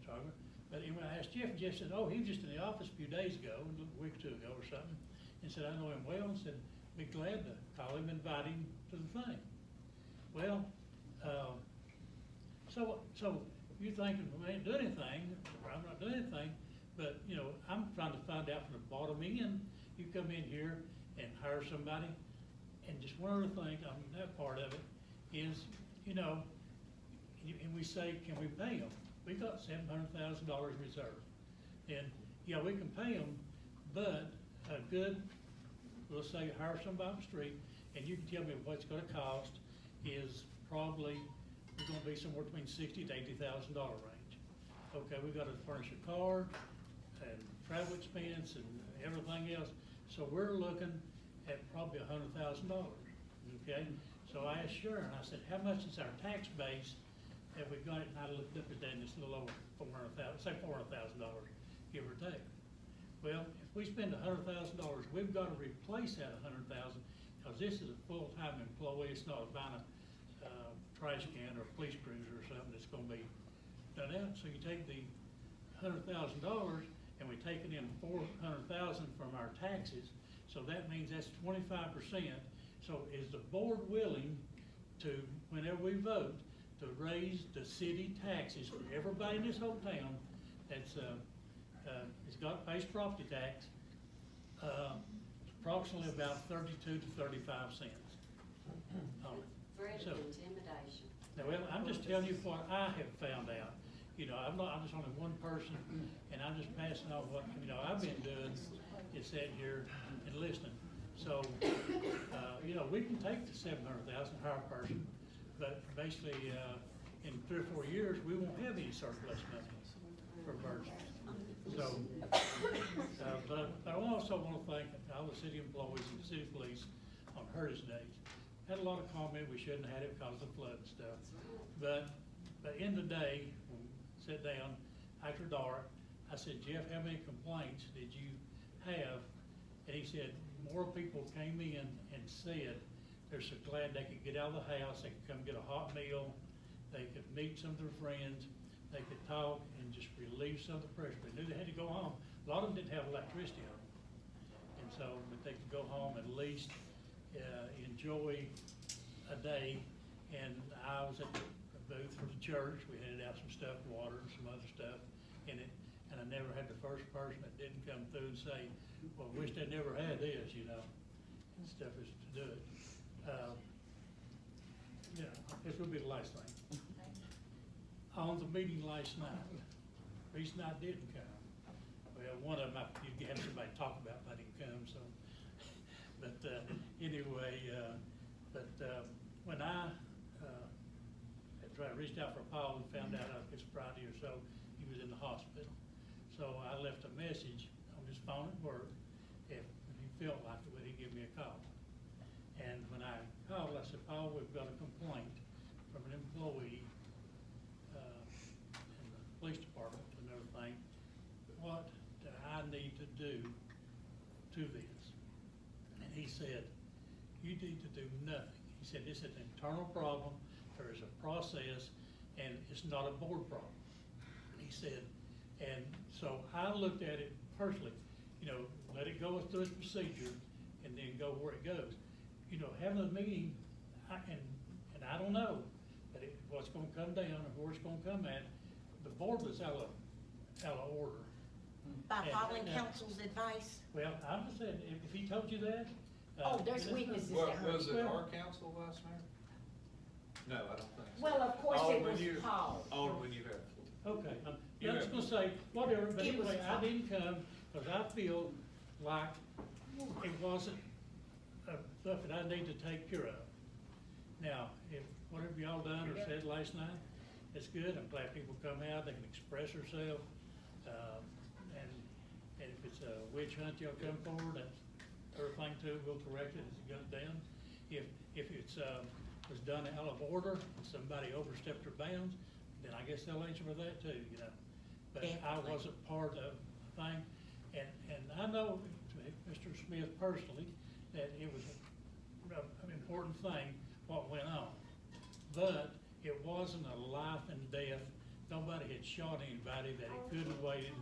Hogger. But when I asked Jeff, Jeff said, oh, he was just in the office a few days ago, a week or 2 ago or something, and said, I know him well, and said, be glad to call him and invite him to the thing. Well, so you're thinking, well, I ain't doing anything, or I'm not doing anything, but, you know, I'm trying to find out from the bottom end. You come in here and hire somebody, and just one other thing on that part of it is, you know, and we say, can we pay them? We got $700,000 reserved. And, yeah, we can pay them, but a good, we'll say hire somebody on the street, and you can tell me what it's gonna cost is probably, it's gonna be somewhere between $60,000 to $80,000 range. Okay, we gotta furnish a car and travel expense and everything else. So we're looking at probably $100,000, okay? So I asked Sharon, I said, how much is our tax base? Have we got it? And I looked up at that, and it's a little over $400,000, say $400,000, give or take. Well, if we spend $100,000, we've got to replace that $100,000, because this is a full-time employee. It's not buying a trash can or a police cruiser or something that's going to be done out. So you take the $100,000 and we take it in $400,000 from our taxes. So that means that's 25%. So is the board willing to, whenever we vote, to raise the city taxes for everybody in this whole town that's pays property tax, approximately about 32 to 35 cents. Threat of intimidation. Now, well, I'm just telling you what I have found out. You know, I'm just only one person, and I'm just passing on what, you know, I've been doing is sitting here and listening. So, you know, we can take the $700,000, hire a person, but basically, in 3 or 4 years, we won't have any surplus money for emergencies. So, but I also want to thank all the city employees and the city police on Heritage Days. Had a lot of comment, we shouldn't have had it because of the flood and stuff. But in the day, when we sat down after dark, I said, Jeff, how many complaints did you have? And he said, more people came in and said they're so glad they could get out of the house, they could come get a hot meal, they could meet some of their friends, they could talk and just relieve some of the pressure. They knew they had to go home. A lot of them didn't have electricity on them. And so, but they could go home at least, enjoy a day. And I was at the booth for the church. We handed out some stuff, water and some other stuff in it. And I never had the first person that didn't come through and say, well, wish they never had this, you know, and stuff is to do it. Yeah, this will be the last thing. On the meeting last night, reason I didn't come, well, one of them, you have somebody talk about, if I didn't come, so. But anyway, when I reached out for Paul and found out it's Friday or so, he was in the hospital. So I left a message on his phone at work. If he felt like it, would he give me a call? And when I called, I said, Paul, we've got a complaint from an employee in the police department and everything. What do I need to do to this? And he said, you need to do nothing. He said, this is an internal problem. There is a process, and it's not a board problem. He said, and so I looked at it personally, you know, let it go through its procedure and then go where it goes. You know, having a meeting, and I don't know, but what's gonna come down and where it's gonna come at, the board was out of order. By following council's advice? Well, I'm just saying, if he told you that. Oh, there's witnesses What, that heard. was it our council last night? No, I don't think so. Well, of course it Alderman, was you- Paul. Alderman, you have the floor. Okay, You I'm just have- gonna say, whatever, but It was anyway, I tough. didn't come, because I feel like it wasn't stuff that I need to take care of. Now, if whatever y'all done or said last night, it's good, I'm glad people come out, they can express themselves. And if it's a witch hunt, y'all come forward, that's everything too, we'll correct it as it goes down. If it's, was done out of order, and somebody overstepped their bounds, then I guess they'll answer for that too, you know. But I Definitely. wasn't part of the thing, and I know Mr. Smith personally, that it was an important thing, what went on. But it wasn't a life and death, nobody had shot anybody that it couldn't wait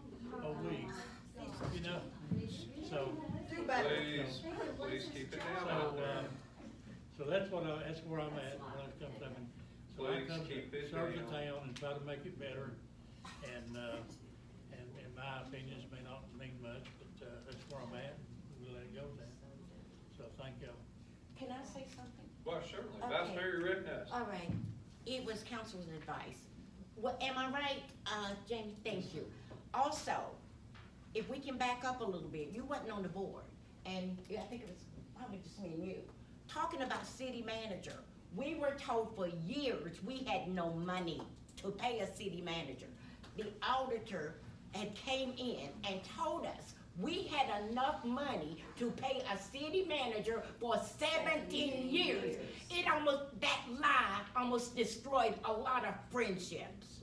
a week, you know? So, Please keep it down out there. so that's where I'm at when it comes to, so I Please come keep to it serve the down. town and try to make it better. And in my opinions, may not mean much, but, that's where I'm at, we'll let it go then. So thank y'all. Can I say something? Well, certainly, Vice Okay. Mayor Rittenhouse. All right, it was council's advice. What, am I right, Jamie? Thank you. Also, if we can back up a little bit, you wasn't on the board, and I think it was probably just me and you, talking about city manager. We were told for years we had no money to pay a city manager. The auditor had came in and told us we had enough money to pay a city manager for 17 years. That lie almost destroyed a lot of friendships.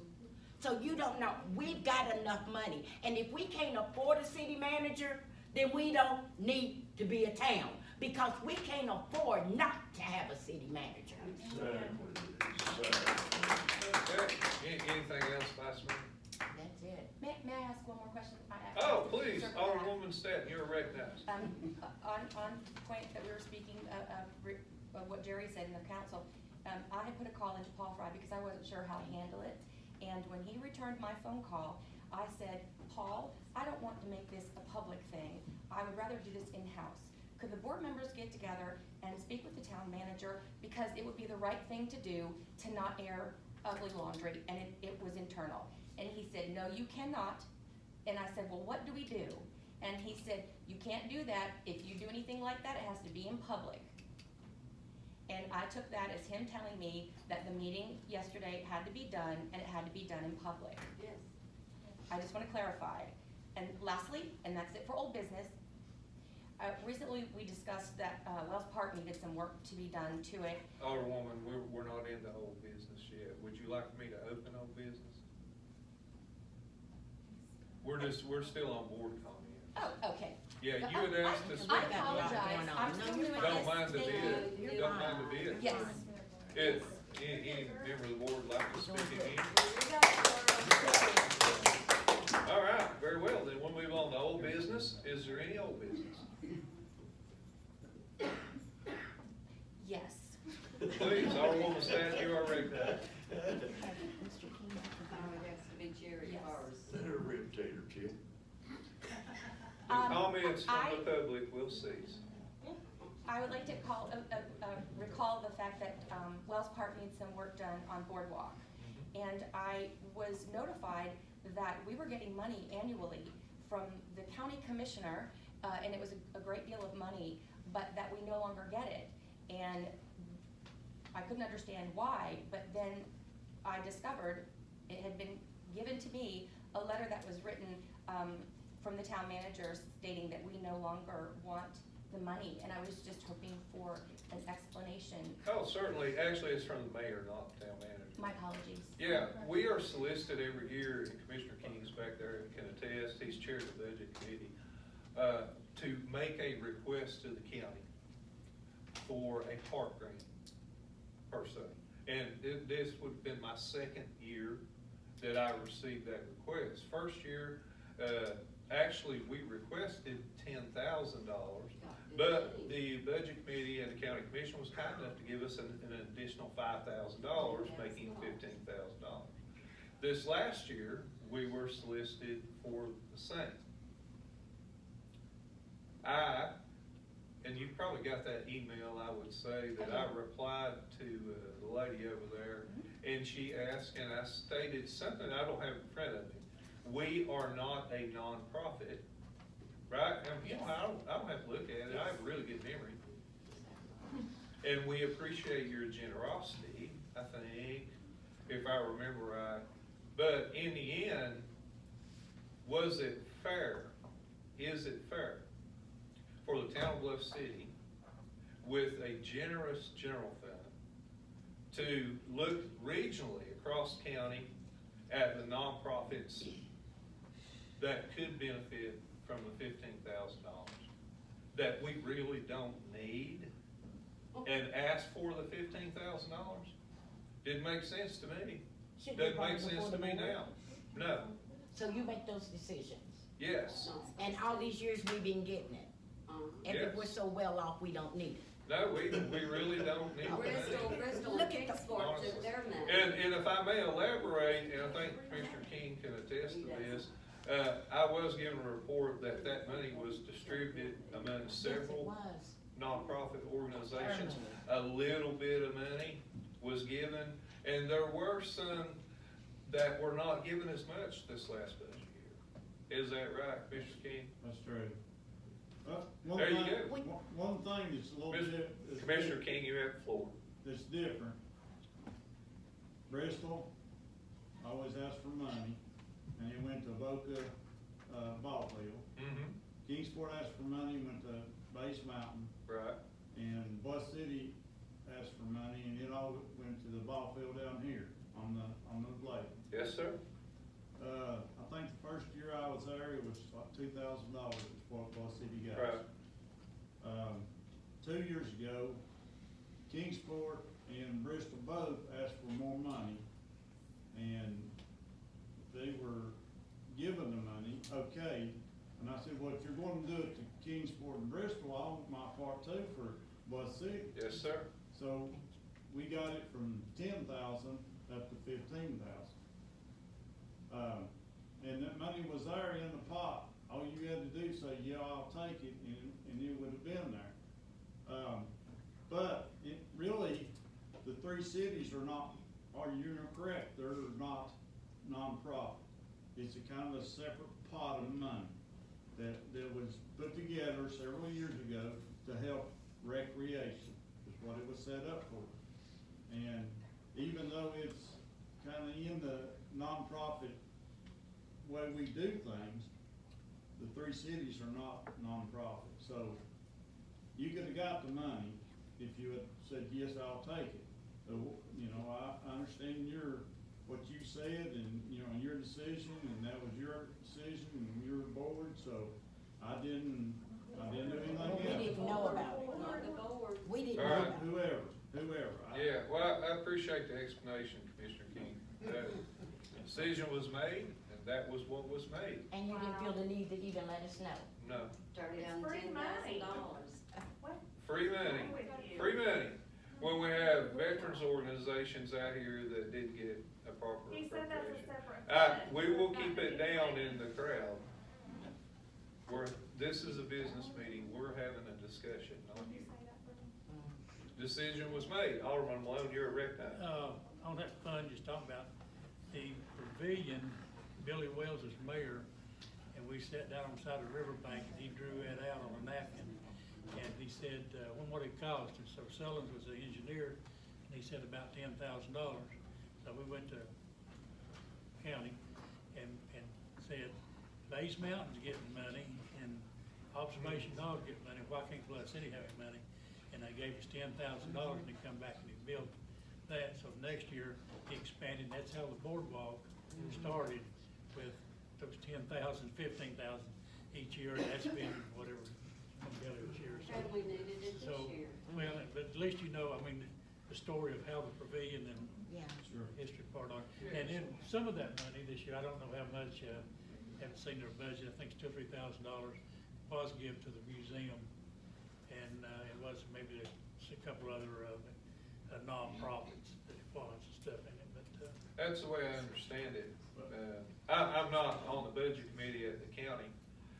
So you don't know, we've got enough money. And if we can't afford a city manager, then we don't need to be a town, because we can't afford not to have a city manager. Okay, anything else, Vice Mayor? That's it. May I ask one more question? Oh, please, Circle back. Alderwoman Stanton, you're recognized. On point that we were speaking of what Jerry said in the council, I had put a call into Paul Fry because I wasn't sure how to handle it. And when he returned my phone call, I said, Paul, I don't want to make this a public thing. I would rather do this in-house. Could the board members get together and speak with the town manager, because it would be the right thing to do to not air ugly laundry, and it was internal. And he said, no, you cannot. And I said, well, what do we do? And he said, you can't do that. If you do anything like that, it has to be in public. And I took that as him telling me that the meeting yesterday had to be done, and it had to be done in public. Yes. I just want to clarify. And lastly, and that's it for old business, recently we discussed that Wells Park needed some work to be done to it. Alderwoman, we're not into old business yet. Would you like me to open old business? We're we're still on board comments. Oh, okay. Yeah, you had asked to speak. I apologize, I'm still new at Don't this. mind the Thank bid, you. don't mind the bid. Yes. Any member of the board like to speak again? All right, very well, then we'll move on to old business. Is there any old business? Yes. Please, Alderwoman Staff, you are recognized. That's to be Jerry Yes. first. Let her rip tater chip. The comments from I- the public will cease. I would like to recall the fact that Wells Park needs some work done on Boardwalk. And I was notified that we were getting money annually from the county commissioner, and it was a great deal of money, but that we no longer get it. And I couldn't understand why, but then I discovered it had been given to me, a letter that was written from the town manager stating that we no longer want the money, and I was just hoping for an explanation. Oh, certainly, actually, it's from the mayor, not the town manager. My apologies. Yeah, we are solicited every year, and Commissioner King's back there and can attest, he's chair of the budget committee, to make a request to the county for a park grant, per se. And this would have been my second year that I received that request. First year, actually, we requested $10,000, but the budget committee and the county commission was kind enough to give us an additional $5,000, making $15,000. This last year, we were solicited for the same. And you've probably got that email, I would say, that I replied to the lady over there, and she asked, and I stated something I don't have in front of me. We are not a nonprofit, right? And, you know, I don't have to look at it, I have a really good memory. And we appreciate your generosity, I think, if I remember right. But in the end, was it fair? Is it fair for the town of Bluff City, with a generous general fund, to look regionally across county at the nonprofits that could benefit from the $15,000 that we really don't need, and ask for the $15,000? Didn't make sense to me. Should Doesn't we make bring it sense before to the me board? now. No. So you make those decisions. Yes. And all these years we've been getting it. And if Yes. we're so well off, we don't need it. No, we really don't need the money. Bristol Look and at the Kingsport Honestly. took their money. And if I may elaborate, and I think Commissioner King can attest to this, I was given a report that that money was distributed among several Yes, it was. nonprofit organizations. A little bit of money was given, and there were some that were not given as much this last budget year. Is that right, Commissioner King? That's true. One There you thing- go. One thing that's a little bit. Commissioner King, you have the floor. That's different. Bristol always asked for money, and it went to Boca, ball field. Mm-hmm. Kingsport asked for money, went to Base Mountain, Right. and Bluff City asked for money, and it all went to the ball field down here on the lake. Yes, sir. I think the first year I was there, it was like $2,000 is what Bluff City got. Right. 2 years ago, Kingsport and Bristol both asked for more money, and they were given the money, okay. And I said, well, if you're going to do it to Kingsport and Bristol, I want my part too for Bluff City. Yes, sir. So we got it from 10,000 up to 15,000. And that money was there in the pot. All you had to do is say, yeah, I'll take it, and it would have been there. But it really, the three cities are not, you're correct, they're not nonprofit. It's a kind of a separate pot of money that was put together several years ago to help recreation, is what it was set up for. And even though it's kind of in the nonprofit way we do things, the three cities are not nonprofit. So you could have got the money if you had said, yes, I'll take it. So, you know, I understand what you said, and, you know, your decision, and that was your decision, and board, so I didn't do anything Well, we else. didn't know about it. Not the board. We didn't All know right. about it. Whoever. Yeah, well, I appreciate the explanation, Commissioner King. The decision was made, and that was what was made. And you didn't feel the need to even let us know. No, Turn down Free money. $10,000. free money, free money. When we have veterans organizations out here that didn't get a proper He said that's a appropriation. separate. We will keep it down in the crowd. This is a business meeting, we're having a discussion, not you. Decision was made. Alderman Malone, you're recognized. On that fund you was talking about, the pavilion, Billy Wells is mayor, and we sat down on the side of the riverbank, and he drew that out on a napkin. And he said, what it cost, and so Sullins was the engineer, and he said about $10,000. So we went to county and said, Bays Mountain's getting money, and Observation Dog getting money, why can't Blood City have any money? And they gave us $10,000, and he come back and he built that, so next year he expanded, that's how the boardwalk started, with those 10,000, 15,000 each year, and that's been whatever, together this year, so. And we needed it this So, year. well, but at least you know, I mean, the story of how the pavilion and Yeah. Sure. history part on it. And then some of that money this year, I don't know how much, haven't seen their budget, I think it's $2,000 or $3,000 was given to the museum. And, it was maybe a couple other, nonprofits that it was and stuff in it, but, That's the way I understand it. I'm not on the budget committee at the county,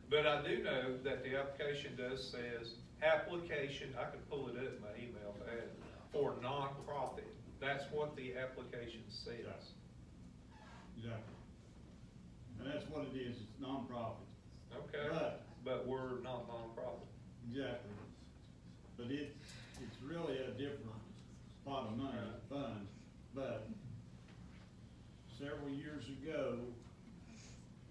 but I do know that the application says, application, I could pull it up in my email if I had it, for nonprofit. That's what the application says. Exactly. And that's what it is, it's nonprofit. Okay, but we're not nonprofit. Exactly. But it's really a different pot of money, funds, but several years ago,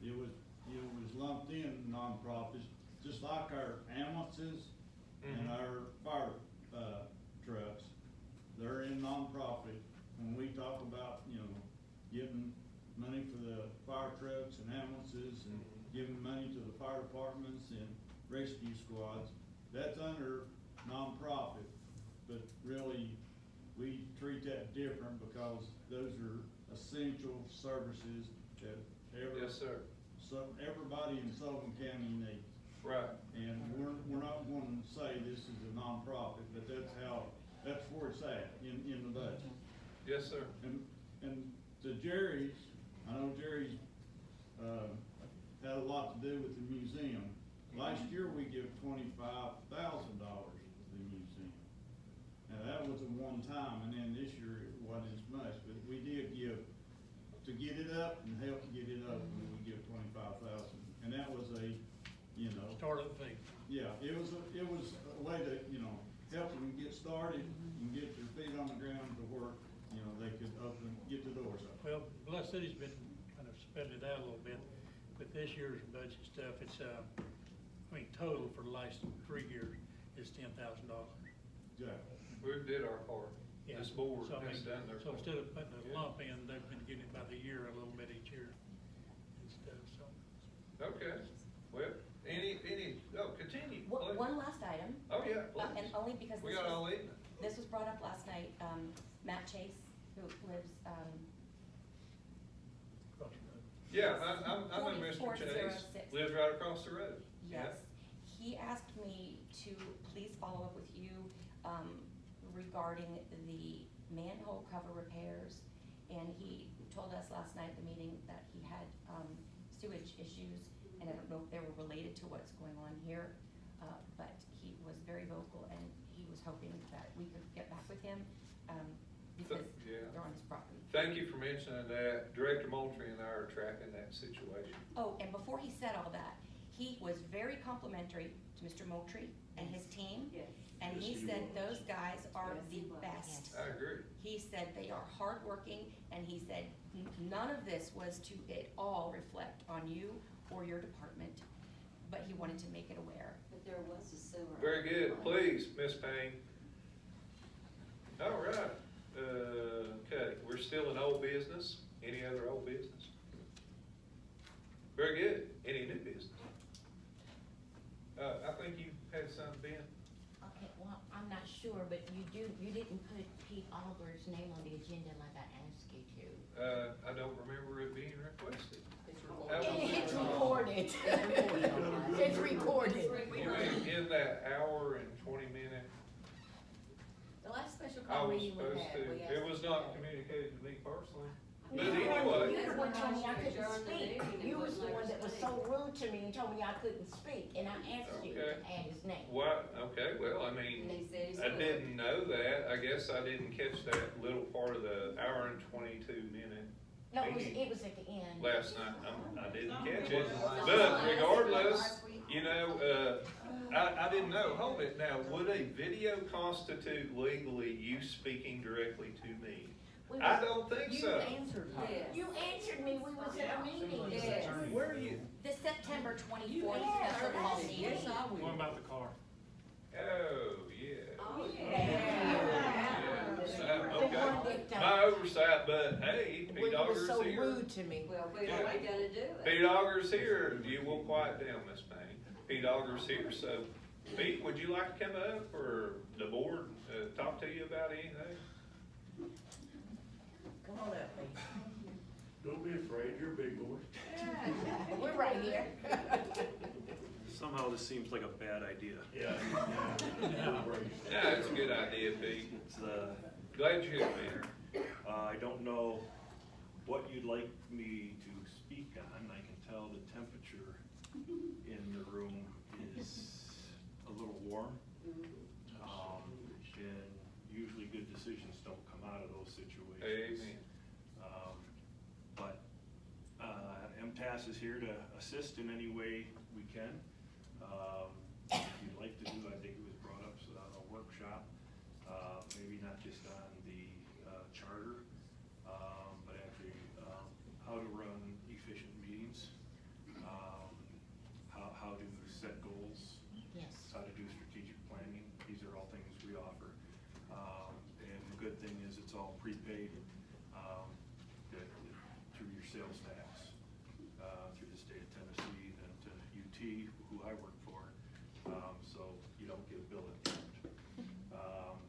it was lumped in nonprofits, just like our ambulances and our fire, trucks. They're in nonprofit. When we talk about, giving money for the fire trucks and ambulances and giving money to the fire departments and rescue squads, that's under nonprofit. But really, we treat that different because those are essential services that Yes, sir. everybody in Sullivan County needs. Right. And we're not going to say this is a nonprofit, but that's where it's at in the budget. Yes, sir. And to Jerry's, I know Jerry's, had a lot to do with the museum. Last year, we give $25,000 to the museum. Now, that was a one time, and then this year it wasn't as much, but we did give, to get it up and help get it up, we give 25,000. And that was a, start of the thing. yeah, it was a way to, help them get started and get their feet on the ground to work, they could get the doors up. Well, Blood City's been kind of spending it out a little bit, but this year's budget stuff, it's, total for the last 3 years is $10,000. Exactly. We did our part. Yeah. This board So, I has mean, done their so part. instead of putting a lump in, they've been getting it by the year, a little bit each year and stuff, so. Okay, well, continue, please. One last item. Oh, yeah, please. And only because We got all evening. this was brought up last night, Matt Chase, who lives, Across the road. Yeah, I'm in Mr. Chase, 4406. lives right across the road. yes, he asked me to please follow up with you, regarding the manhole cover repairs. And he told us last night at the meeting that he had, sewage issues, and I don't know if they were related to what's going on here, but he was very vocal, and he was hoping that we could get back with him, because Yeah. they're on his property. Thank you for mentioning that. Director Moultrie and I are tracking that situation. Oh, and before he said all that, he was very complimentary to Mr. Moultrie and his team. Yes. And he Yes, he said was. those guys are Yes, the he was. best. I agree. He said they are hardworking, and he said none of this was to at all reflect on you or your department, but he wanted to make it aware. But there was a sewer. Very good. Please, Ms. Payne. All right. Okay, we're still in old business. Any other old business? Very good. Any new business? had some, Ben? Okay, well, I'm not sure, but you didn't put Pete Oliver's name on the agenda like I asked you to. I don't remember it being requested. It's That recorded. was- It's recorded. You mean in that hour and 20 minute, The last special I call was meeting we supposed had, to, we asked. it was not communicated to me personally. But You anyway, the one told me I couldn't Adjourn the speak. meeting and You was the wouldn't let one us that was speak. so rude to me and told me I couldn't speak, and I asked you to Okay. add his name. what, okay, well, I And mean, he said he's I good. didn't know that. I guess I didn't catch that little part of the hour and 22 minute No, it meeting was at the end. last night. I didn't catch it. But regardless, you know, I didn't know. Hold it now. Would a video constitute legally you speaking directly to me? I don't think so. You answered her. Yes. You answered me, we was at a meeting. Yes. Where are you? The September 24th Yes, special call yes, meeting. yes, I will. What about the car? Oh, yeah. Oh, Yeah. The Okay. one that, My oversight, but hey, When P you were Dogger's so here. rude to me. Well, we are gonna do it. P Dogger's here. You will quiet down, Miss Payne. P Dogger's here, so Pete, would you like to come up or the board, talk to you about anything? Come on up, please. Don't be afraid, you're a big boy. We're right here. Somehow this seems like a bad idea. Yeah. Yeah, it's a good idea, Pete. It's, Glad you're here. I don't know what you'd like me to speak on. I can tell the temperature in the room is a little warm. And usually good decisions don't come out of those situations. Amen. But MTAS is here to assist in any way we can. If you'd like to do, I think it was brought up a workshop, maybe not just on the charter, but actually how to run efficient meetings, how to set goals, Yes. how to do strategic planning. These are all things we offer. And the good thing is it's all prepaid through your sales tax, through the state of Tennessee, then to UT, who I work for. So you don't get a bill at the end.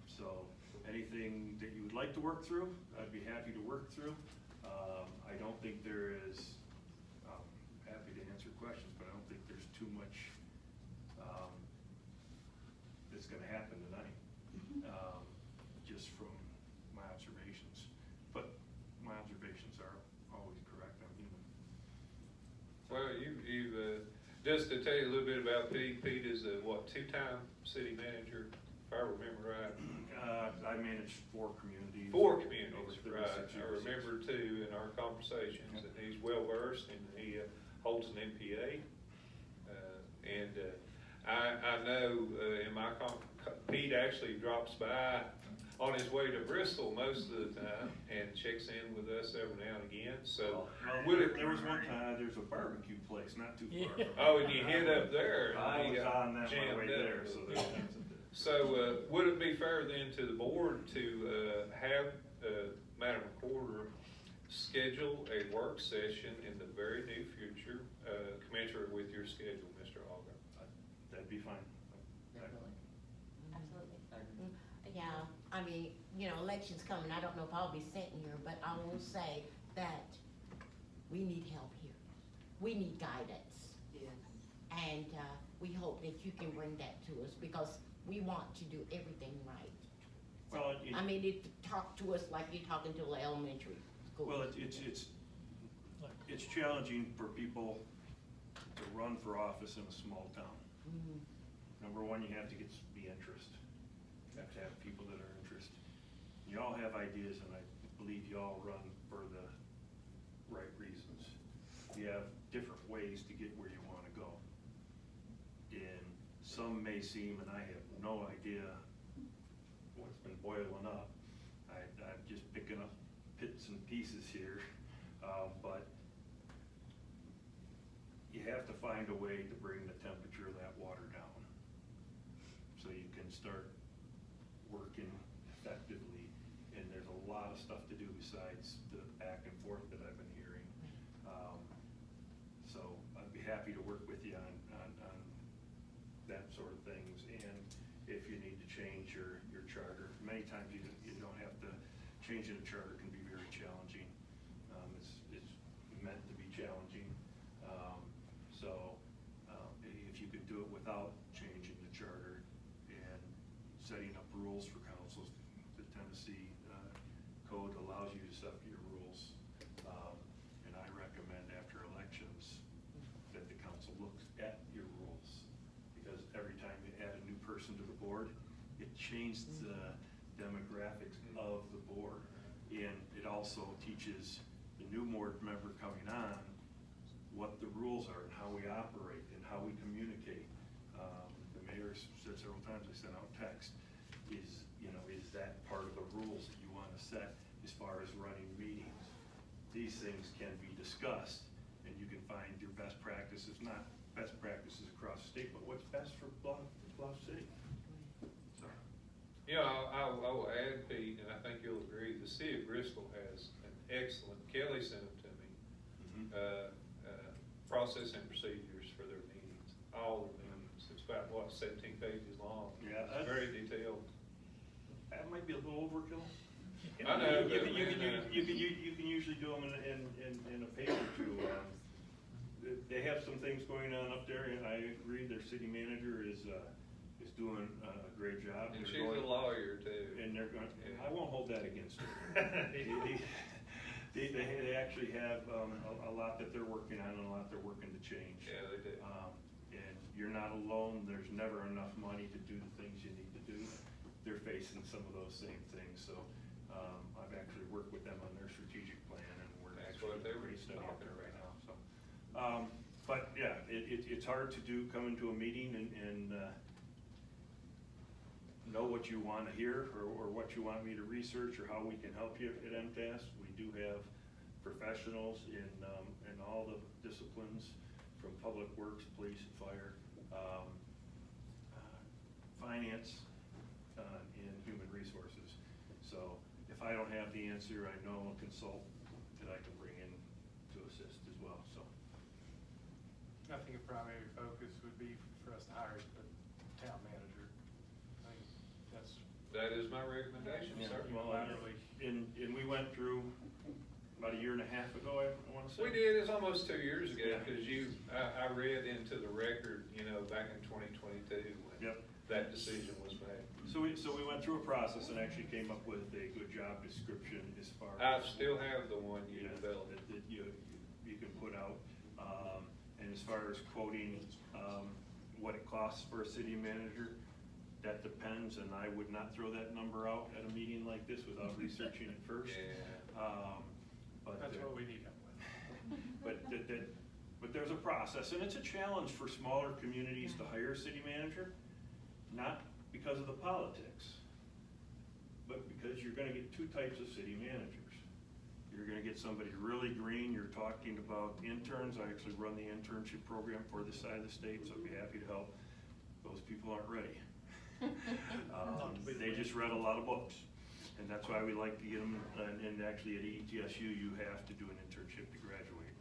So anything that you would like to work through, I'd be happy to work through. I don't think there is, happy to answer questions, but I don't think there's too much that's gonna happen tonight, just from my observations. But my observations are always correct, I'm human. Well, you've, just to tell you a little bit about Pete, Pete is a, two-time city manager, if I remember right? I manage 4 communities. Four over communities, 36 right. I years. remember too in our conversations, and he's well-versed, and he holds an MPA. I know in my Pete actually drops by on his way to Bristol most of the time and checks in with us every now and again, so. Well, would it- there was one time, there's a barbecue place not too far from. Oh, and you hit up there. I and he was got on that my jammed way up. there, so there's things to do. So, would it be fair then to the board to, have, Madam Recorder schedule a work session in the very near future, commensurate with your schedule, Mr. Auger? That'd be fine. Absolutely. Yeah, I mean, election's coming, I don't know if I'll be sitting here, but I will say that we need help here. We need guidance. Yes. And, we hope that you can bring that to us, because we want to do everything right. Well, I mean, talk to us like you're talking to an elementary school. well, it's challenging for people to run for office in a small town. Mhm. Number one, you have to be interest. You have to have people that are interested. You all have ideas, and I believe you all run for the right reasons. You have different ways to get where you wanna go. And some may seem, and I have no idea what's been boiling up. I'm just picking up bits and pieces here, but you have to find a way to bring the temperature of that water down, so you can start working effectively. And there's a lot of stuff to do besides the back and forth that I've been hearing. So I'd be happy to work with you on that sort of things, and if you need to change your charter. Many times you don't have to, changing a charter can be very challenging. It's meant to be challenging. If you could do it without changing the charter and setting up rules for councils, the Tennessee code allows you to set your rules. And I recommend after elections that the council looks at your rules, because every time you add a new person to the board, it changes the demographics of the board. And it also teaches the new board member coming on what the rules are and how we operate and how we communicate. The mayor said several times, I sent out text, is that part of the rules that you want to set as far as running meetings? These things can be discussed, and you can find your best practices, not best practices across the state, but what's best for Bluff City. So. You know, I will add, Pete, and I think you'll agree, the city of Bristol has an excellent, Kelly sent them to me, process and procedures for their meetings, all their meetings. It's about, 17 pages long. Yeah, It's very detailed. That might be a little overkill. I know. You can usually do them in a page or two. They have some things going on up there, and I agree, their city manager is doing a great job. And she's a lawyer too. And they're going, I won't hold that against her. They actually have a lot that they're working on and a lot they're working to change. Yeah, they do. And you're not alone. There's never enough money to do the things you need to do. They're facing some of those same things. So I've actually worked with them on their strategic plan, and we're actually pretty study up there right now. So, but yeah, it's hard to do, come into a meeting and know what you want to hear or what you want me to research or how we can help you at MTAS. We do have professionals in all the disciplines, from public works, police, and fire, finance, and human resources. So if I don't have the answer, I know a consultant that I can bring in to assist as well. So I think a primary focus would be for us to hire a town manager. I think That is my recommendation, sir. Well, and we went through about a year and a half ago, I want to say. We did, it's almost 2 years ago, Yeah. because I read into the record, back in 2022, when Yep. that decision was made. So we went through a process and actually came up with a good job description as far I as. still have the one you Yeah, developed. that you can put out. And as far as quoting, what it costs for a city manager, that depends, and I would not throw that number out at a meeting like this without researching it first. Yeah. But that's what we need help with. But there's a process, and it's a challenge for smaller communities to hire a city manager, not because of the politics, but because you're gonna get two types of city managers. You're gonna get somebody really green. You're talking about interns. I actually run the internship program for this side of the state, so I'd be happy to help. Those people aren't ready. They just read a lot of books, and that's why we like to get them, and actually at ETSU, you have to do an internship to graduate.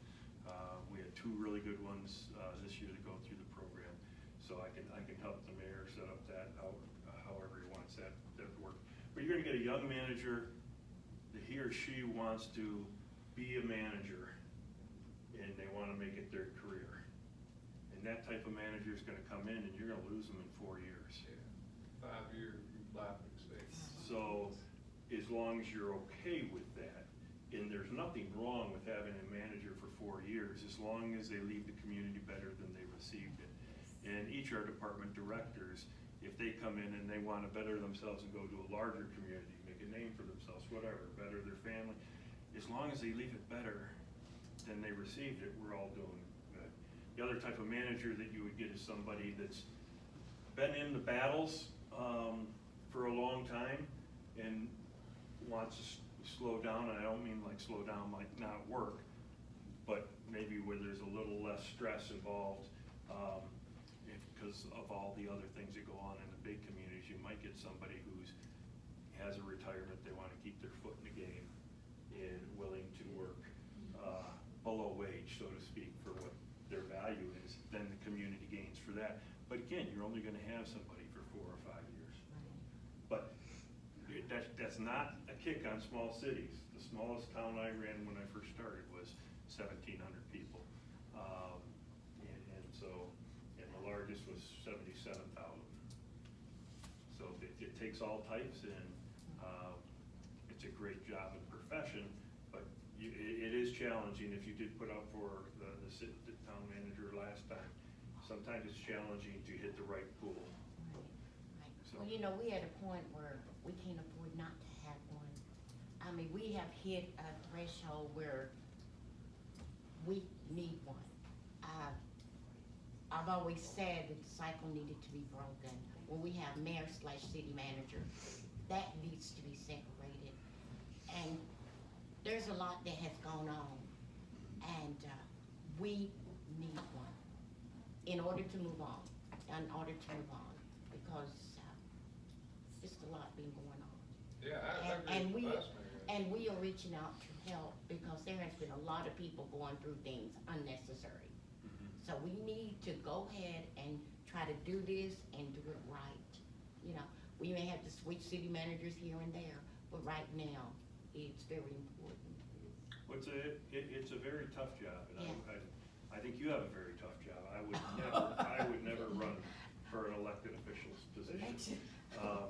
We had two really good ones this year to go through the program, so I can help the mayor set up that, however he wants that to work. But you're gonna get a young manager that he or she wants to be a manager, and they wanna make it their career. And that type of manager is gonna come in, and you're gonna lose them in 4 years. Yeah. 5-year life expectancy. So, as long as you're okay with that, and there's nothing wrong with having a manager for 4 years, as long as they leave the community better than they received it. And each are department directors, if they come in and they want to better themselves and go to a larger community, make a name for themselves, whatever, better their family, as long as they leave it better than they received it, we're all doing good. The other type of manager that you would get is somebody that's been in the battles for a long time and wants to slow down, and I don't mean like slow down like not work, but maybe where there's a little less stress involved because of all the other things that go on in the big communities. You might get somebody who's has a retirement, they want to keep their foot in the game and willing to work below wage, so to speak, for what their value is, then the community gains for that. But again, you're only gonna have somebody for 4 or 5 years. But that's not a kick on small cities. The smallest town I ran when I first started was 1,700 people. And the largest was 77,000. So it takes all types, and it's a great job and profession, but it is challenging. If you did put out for the town manager last time, sometimes it's challenging to hit the right pool. So- Well, you know, we at a point where we can't afford not to have one. I mean, we have hit a threshold where we need one. I've always said that the cycle needed to be broken. When we have mayor/city manager, that needs to be separated. And there's a lot that has gone on, and we need one in order to move on, because it's just a lot been going on. Yeah, I And agree we, with Vice Mayor. and we are reaching out to help, because there has been a lot of people going through things unnecessary. So we need to go ahead and try to do this and do it right. You know, we may have to switch city managers here and there, but right now, it's very important. Well, it's a very tough job, and Yeah. I think you have a very tough job. I would never run for an elected official's position.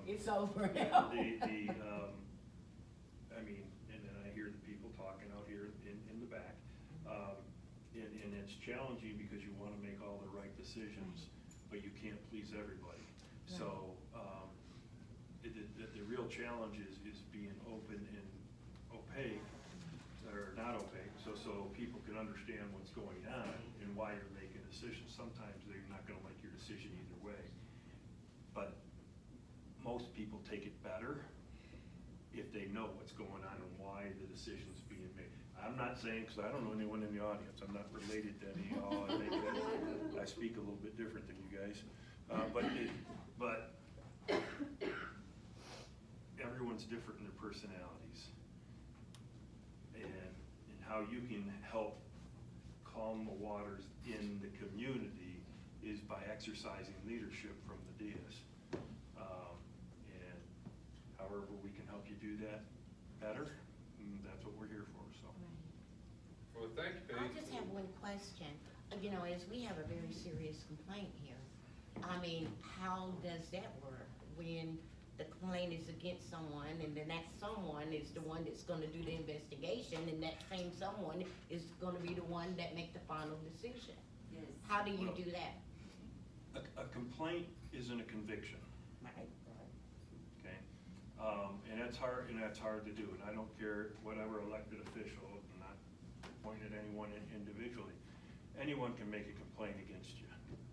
It's over now. I mean, and then I hear the people talking out here in the back. And it's challenging because you wanna make all the right decisions, but you can't please everybody. So, the real challenge is being open and opaque, or not opaque, so people can understand what's going on and why you're making decisions. Sometimes they're not gonna like your decision either way. But most people take it better if they know what's going on and why the decision's being made. I'm not saying, because I don't know anyone in the audience, I'm not related to any of y'all. I speak a little bit different than you guys. But everyone's different in their personalities. And how you can help calm the waters in the community is by exercising leadership from the dais. And however we can help you do that better, that's what we're here for, so. Well, thank you, Pete. I just have one question. You know, as we have a very serious complaint here, I mean, how does that work? When the complaint is against someone, and then that someone is the one that's gonna do the investigation, and that same someone is gonna be the one that make the final decision? Yes. How do you Well- do that? A complaint isn't a conviction, Right. okay? And that's hard to do, and I don't care whatever elected official, I'm not pointing at anyone individually. Anyone can make a complaint against you,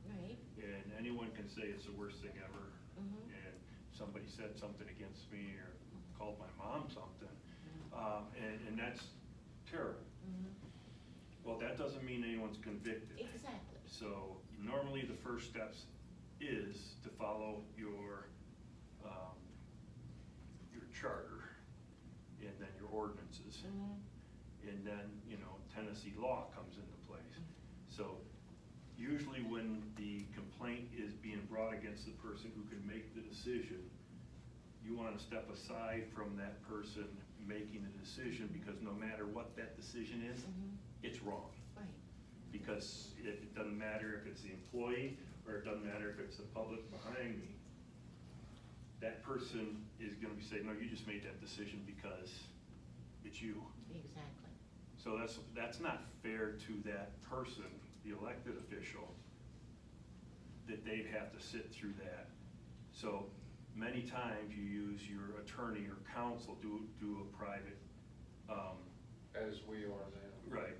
Right. and anyone can say it's the worst thing ever, Mhm. and somebody said something against me or called my mom something, and that's terrible. Mhm. Well, that doesn't mean anyone's convicted. Exactly. So normally the first steps is to follow your charter and then your ordinances. Mhm. And then, Tennessee law comes into place. So usually when the complaint is being brought against the person who can make the decision, you wanna step aside from that person making the decision, because no matter what that decision is, Mhm. it's wrong. Right. Because it doesn't matter if it's the employee, or it doesn't matter if it's the public behind me. That person is gonna be saying, no, you just made that decision because it's you. Exactly. So that's not fair to that person, the elected official, that they'd have to sit through that. So many times you use your attorney or counsel, do a private, As we are now. right,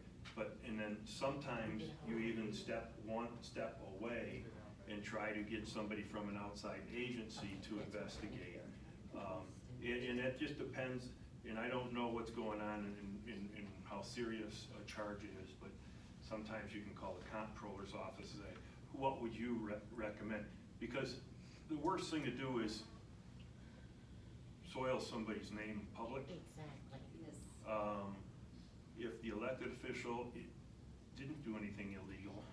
and then sometimes you even step away and try to get somebody from an outside agency to investigate. And it just depends, and I don't know what's going on in how serious a charge is, but sometimes you can call the comptroller's office and say, what would you recommend? Because the worst thing to do is soil somebody's name in public. Exactly. Yes. If the elected official didn't do anything illegal,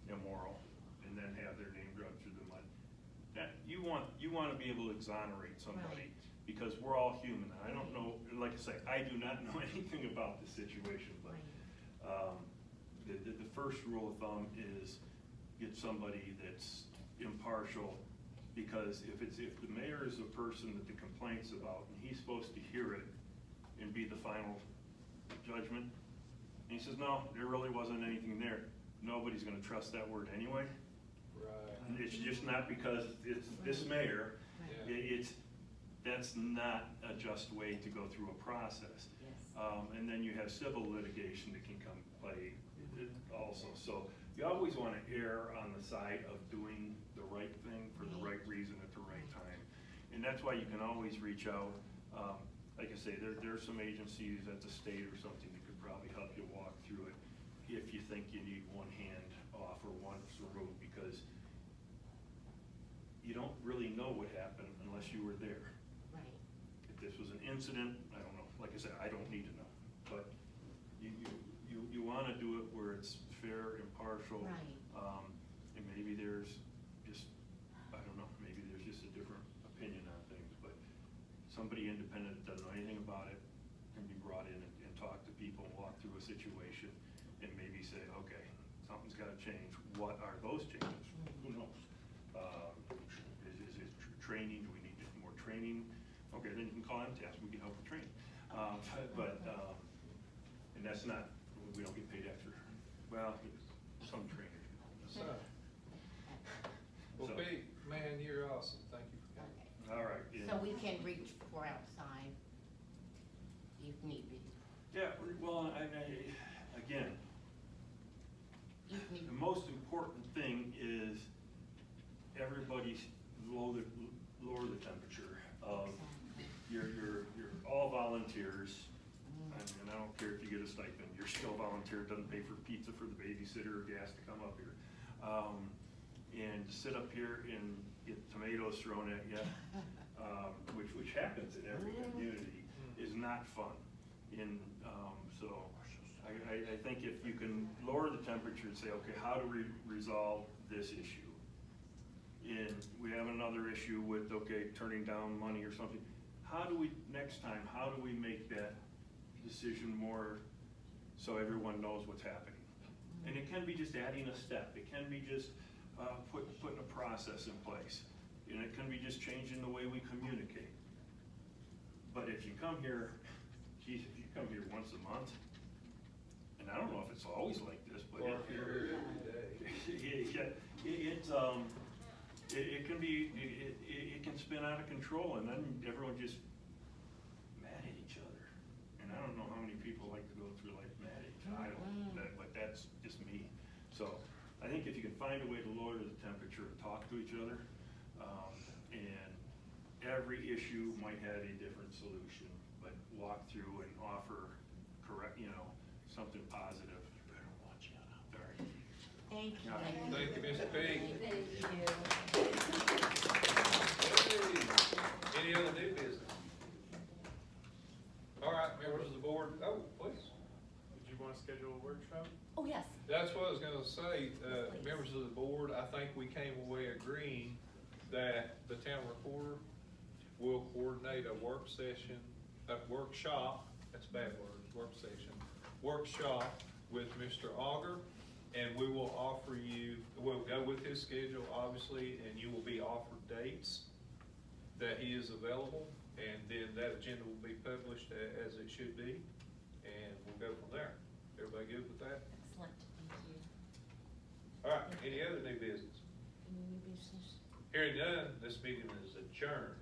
immoral, and then have their name dragged through the mud. That, you want to be able to exonerate somebody, because we're all human. I don't know, like I say, I do not know anything about the situation, but, the first rule of thumb is get somebody that's impartial, because if the mayor is the person that the complaint's about, and he's supposed to hear it and be the final judgment, and he says, no, there really wasn't anything there, nobody's gonna trust that word anyway. Right. And it's just not because it's this mayor, Yeah. that's not a just way to go through a process. And then you have civil litigation that can come play also. So you always want to err on the side of doing the right thing for the right reason at the right time. And that's why you can always reach out. Like I say, there's some agencies at the state or something that could probably help you walk through it if you think you need one hand off or one removed, because you don't really know what happened unless you were there. Right. If this was an incident, I don't know. Like I said, I don't need to know. But you want to do it where it's fair, impartial. Right. And maybe there's just, I don't know, maybe there's just a different opinion on things. But somebody independent that doesn't know anything about it can be brought in and talk to people, walk through a situation, and maybe say, okay, something's got to change. What are those changes? Who knows? Is it training? Do we need more training? Okay, then you can call MTS, we can help with training. And that's not, we don't get paid extra. Well, some trainers do. So, well, So- Pete, man, you're awesome. Thank you for coming. All right. So we can reach for outside if need be. Yeah, well, again, If need the be. most important thing is everybody lower the temperature of you're all volunteers, and I don't care if you get a stipend, you're still volunteer, doesn't pay for pizza for the babysitter or gas to come up here. And to sit up here and get tomatoes thrown at you, which happens in every community, is not fun. So I think if you can lower the temperature and say, okay, how do we resolve this issue? And we have another issue with, okay, turning down money or something. How do we, next time, how do we make that decision more so everyone knows what's happening? And it can be just adding a step. It can be just putting a process in place. And it can be just changing the way we communicate. But if you come here, geez, if you come here once a month, and I don't know if it's always like this, but Or if you're here every day. it can be, it can spin out of control, and then everyone just mad at each other. And I don't know how many people like to go through life mad at each other. I don't, but that's just me. So I think if you can find a way to lower the temperature and talk to each other, and every issue might have a different solution, but walk through and offer correct, something positive. You better watch out out there. Thank you. Thank you, Mr. Pete. Thank you. Hey, any other new business? All right, members of the board, please. Did you want to schedule a workshop? Oh, yes. That's what I was gonna say, members of the board, I think we came away agreeing that the town recorder will coordinate a workshop, that's a bad word, workshop with Mr. Auger, and we will offer you, we'll go with his schedule, obviously, and you will be offered dates that he is available, and then that agenda will be published as it should be, and we'll go from there. Everybody good with that? Excellent, thank you. All right, any other new business? Any new business? Hearing none, this meeting is adjourned.